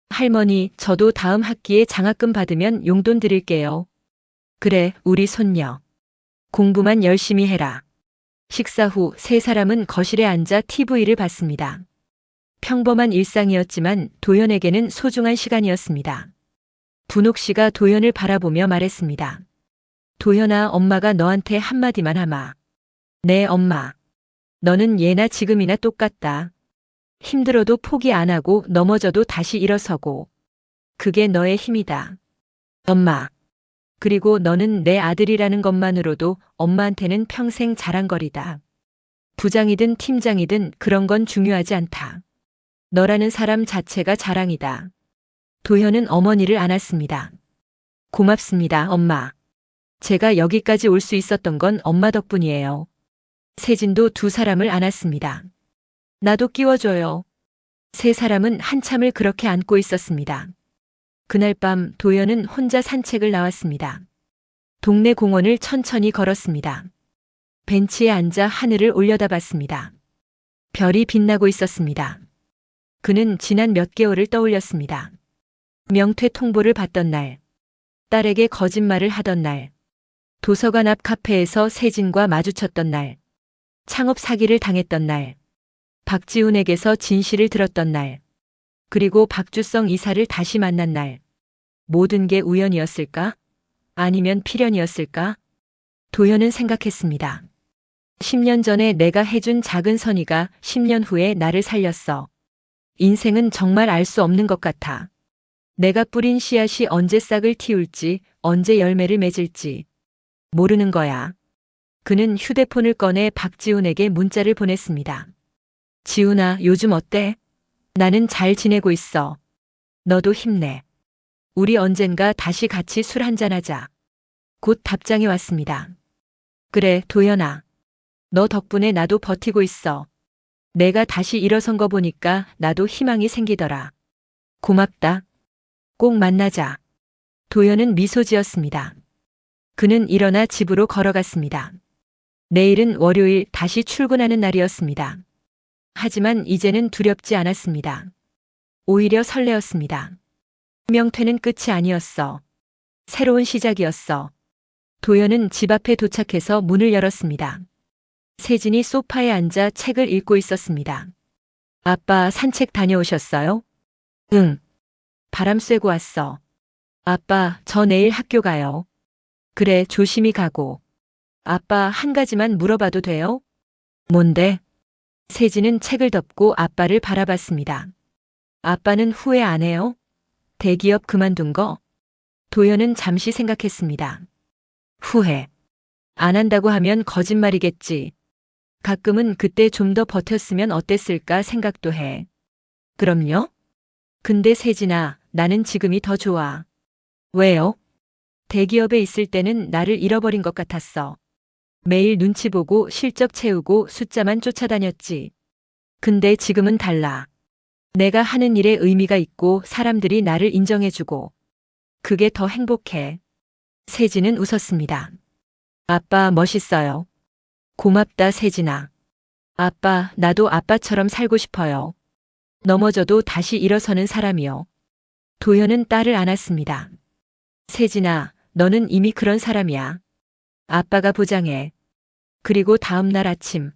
할머니, 저도 다음 학기에 장학금 받으면 용돈 드릴게요. 그래, 우리 손녀. 공부만 열심히 해라. 식사 후 세 사람은 거실에 앉아 TV를 봤습니다. 평범한 일상이었지만 도현에게는 소중한 시간이었습니다. 분옥 씨가 도현을 바라보며 말했습니다. 도현아, 엄마가 너한테 한마디만 하마. 네, 엄마. 너는 예나 지금이나 똑같다. 힘들어도 포기 안 하고 넘어져도 다시 일어서고. 그게 너의 힘이다. 엄마. 그리고 너는 내 아들이라는 것만으로도 엄마한테는 평생 자랑거리다. 부장이든 팀장이든 그런 건 중요하지 않다. 너라는 사람 자체가 자랑이다. 도현은 어머니를 안았습니다. 고맙습니다, 엄마. 제가 여기까지 올 수 있었던 건 엄마 덕분이에요. 세진도 두 사람을 안았습니다. 나도 끼워줘요. 세 사람은 한참을 그렇게 안고 있었습니다. 그날 밤 도현은 혼자 산책을 나왔습니다. 동네 공원을 천천히 걸었습니다. 벤치에 앉아 하늘을 올려다봤습니다. 별이 빛나고 있었습니다. 그는 지난 몇 개월을 떠올렸습니다. 명퇴 통보를 받던 날, 딸에게 거짓말을 하던 날, 도서관 앞 카페에서 세진과 마주쳤던 날, 창업 사기를 당했던 날, 박지훈에게서 진실을 들었던 날, 그리고 박주성 이사를 다시 만난 날. 모든 게 우연이었을까? 아니면 필연이었을까? 도현은 생각했습니다. 10년 전에 내가 해준 작은 선의가 10년 후에 나를 살렸어. 인생은 정말 알 수 없는 것 같아. 내가 뿌린 씨앗이 언제 싹을 틔울지, 언제 열매를 맺을지 모르는 거야. 그는 휴대폰을 꺼내 박지훈에게 문자를 보냈습니다. 지훈아, 요즘 어때? 나는 잘 지내고 있어. 너도 힘내. 우리 언젠가 다시 같이 술 한잔하자. 곧 답장이 왔습니다. 그래, 도연아. 너 덕분에 나도 버티고 있어. 내가 다시 일어선 거 보니까 나도 희망이 생기더라. 고맙다. 꼭 만나자. 도연은 미소 지었습니다. 그는 일어나 집으로 걸어갔습니다. 내일은 월요일 다시 출근하는 날이었습니다. 하지만 이제는 두렵지 않았습니다. 오히려 설레었습니다. 명퇴는 끝이 아니었어. 새로운 시작이었어. 도연은 집 앞에 도착해서 문을 열었습니다. 세진이 소파에 앉아 책을 읽고 있었습니다. 아빠 산책 다녀오셨어요? 응. 바람 쐬고 왔어. 아빠, 저 내일 학교 가요. 그래, 조심히 가고. 아빠, 한 가지만 물어봐도 돼요? 뭔데? 세진은 책을 덮고 아빠를 바라봤습니다. 아빠는 후회 안 해요? 대기업 그만둔 거? 도연은 잠시 생각했습니다. 후회. 안 한다고 하면 거짓말이겠지. 가끔은 그때 좀 더 버텼으면 어땠을까 생각도 해. 그럼요? 근데 세진아, 나는 지금이 더 좋아. 왜요? 대기업에 있을 때는 나를 잃어버린 것 같았어. 매일 눈치 보고 실적 채우고 숫자만 쫓아다녔지. 근데 지금은 달라. 내가 하는 일에 의미가 있고 사람들이 나를 인정해주고. 그게 더 행복해. 세진은 웃었습니다. 아빠 멋있어요. 고맙다, 세진아. 아빠, 나도 아빠처럼 살고 싶어요. 넘어져도 다시 일어서는 사람이요. 도연은 딸을 안았습니다. 세진아, 너는 이미 그런 사람이야. 아빠가 보장해. 그리고 다음 날 아침,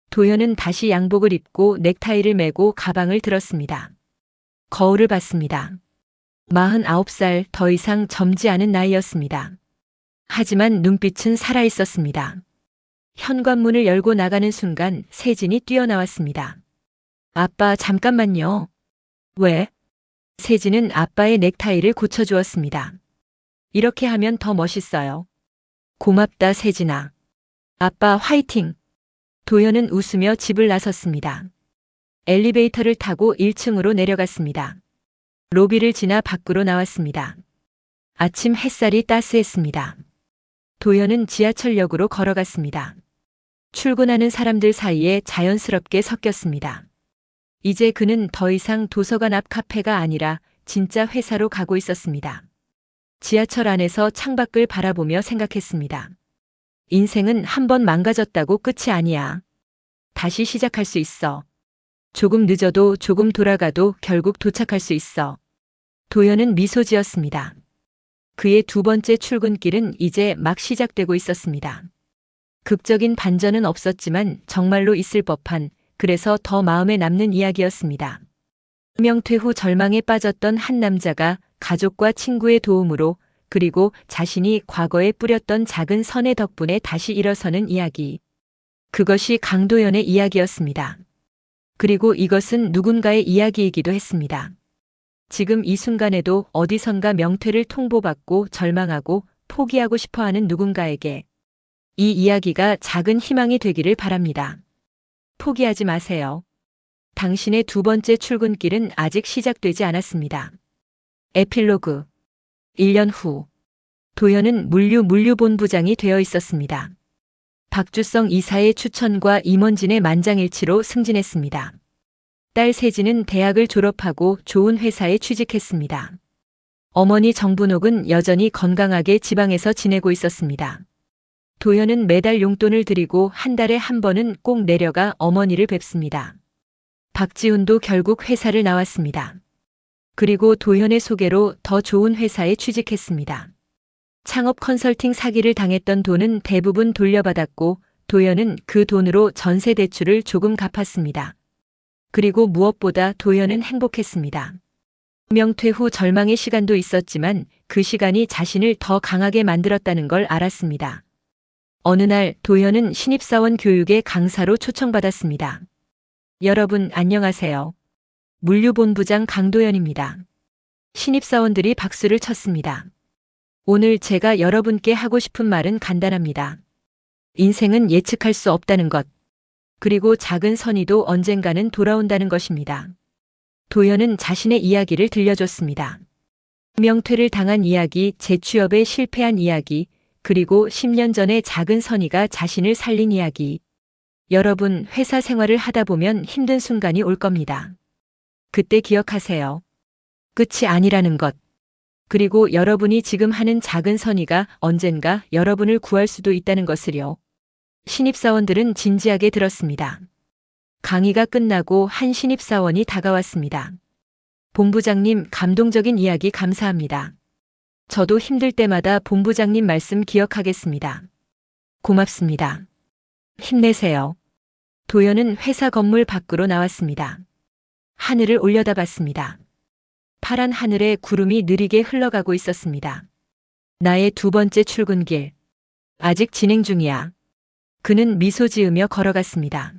도연은 다시 양복을 입고 넥타이를 매고 가방을 들었습니다. 거울을 봤습니다. 49살, 더 이상 젊지 않은 나이였습니다. 하지만 눈빛은 살아있었습니다. 현관문을 열고 나가는 순간 세진이 뛰어나왔습니다. 아빠, 잠깐만요. 왜? 세진은 아빠의 넥타이를 고쳐주었습니다. 이렇게 하면 더 멋있어요. 고맙다, 세진아. 아빠, 화이팅! 도연은 웃으며 집을 나섰습니다. 엘리베이터를 타고 1층으로 내려갔습니다. 로비를 지나 밖으로 나왔습니다. 아침 햇살이 따스했습니다. 도연은 지하철역으로 걸어갔습니다. 출근하는 사람들 사이에 자연스럽게 섞였습니다. 이제 그는 더 이상 도서관 앞 카페가 아니라 진짜 회사로 가고 있었습니다. 지하철 안에서 창밖을 바라보며 생각했습니다. 인생은 한 번 망가졌다고 끝이 아니야. 다시 시작할 수 있어. 조금 늦어도 조금 돌아가도 결국 도착할 수 있어. 도연은 미소 지었습니다. 그의 두 번째 출근길은 이제 막 시작되고 있었습니다. 극적인 반전은 없었지만 정말로 있을 법한, 그래서 더 마음에 남는 이야기였습니다. 명퇴 후 절망에 빠졌던 한 남자가 가족과 친구의 도움으로, 그리고 자신이 과거에 뿌렸던 작은 선의 덕분에 다시 일어서는 이야기. 그것이 강도연의 이야기였습니다. 그리고 이것은 누군가의 이야기이기도 했습니다. 지금 이 순간에도 어디선가 명퇴를 통보받고 절망하고 포기하고 싶어하는 누군가에게 이 이야기가 작은 희망이 되기를 바랍니다. 포기하지 마세요. 당신의 두 번째 출근길은 아직 시작되지 않았습니다. 에필로그. 1년 후, 도연은 물류본부장이 되어 있었습니다. 박주성 이사의 추천과 임원진의 만장일치로 승진했습니다. 딸 세진은 대학을 졸업하고 좋은 회사에 취직했습니다. 어머니 정분옥은 여전히 건강하게 지방에서 지내고 있었습니다. 도연은 매달 용돈을 드리고 한 달에 한 번은 꼭 내려가 어머니를 뵙습니다. 박지훈도 결국 회사를 나왔습니다. 그리고 도연의 소개로 더 좋은 회사에 취직했습니다. 창업 컨설팅 사기를 당했던 돈은 대부분 돌려받았고 도연은 그 돈으로 전세 대출을 조금 갚았습니다. 그리고 무엇보다 도연은 행복했습니다. 명퇴 후 절망의 시간도 있었지만 그 시간이 자신을 더 강하게 만들었다는 걸 알았습니다. 어느 날 도연은 신입사원 교육의 강사로 초청받았습니다. 여러분 안녕하세요. 물류본부장 강도연입니다. 신입사원들이 박수를 쳤습니다. 오늘 제가 여러분께 하고 싶은 말은 간단합니다. 인생은 예측할 수 없다는 것. 그리고 작은 선의도 언젠가는 돌아온다는 것입니다. 도연은 자신의 이야기를 들려줬습니다. 명퇴를 당한 이야기, 재취업에 실패한 이야기, 그리고 10년 전에 작은 선이가 자신을 살린 이야기. 여러분, 회사 생활을 하다 보면 힘든 순간이 올 겁니다. 그때 기억하세요. 끝이 아니라는 것. 그리고 여러분이 지금 하는 작은 선의가 언젠가 여러분을 구할 수도 있다는 것을요. 신입사원들은 진지하게 들었습니다. 강의가 끝나고 한 신입사원이 다가왔습니다. 본부장님, 감동적인 이야기 감사합니다. 저도 힘들 때마다 본부장님 말씀 기억하겠습니다. 고맙습니다. 힘내세요. 도연은 회사 건물 밖으로 나왔습니다. 하늘을 올려다봤습니다. 파란 하늘에 구름이 느리게 흘러가고 있었습니다. 나의 두 번째 출근길. 아직 진행 중이야. 그는 미소 지으며 걸어갔습니다.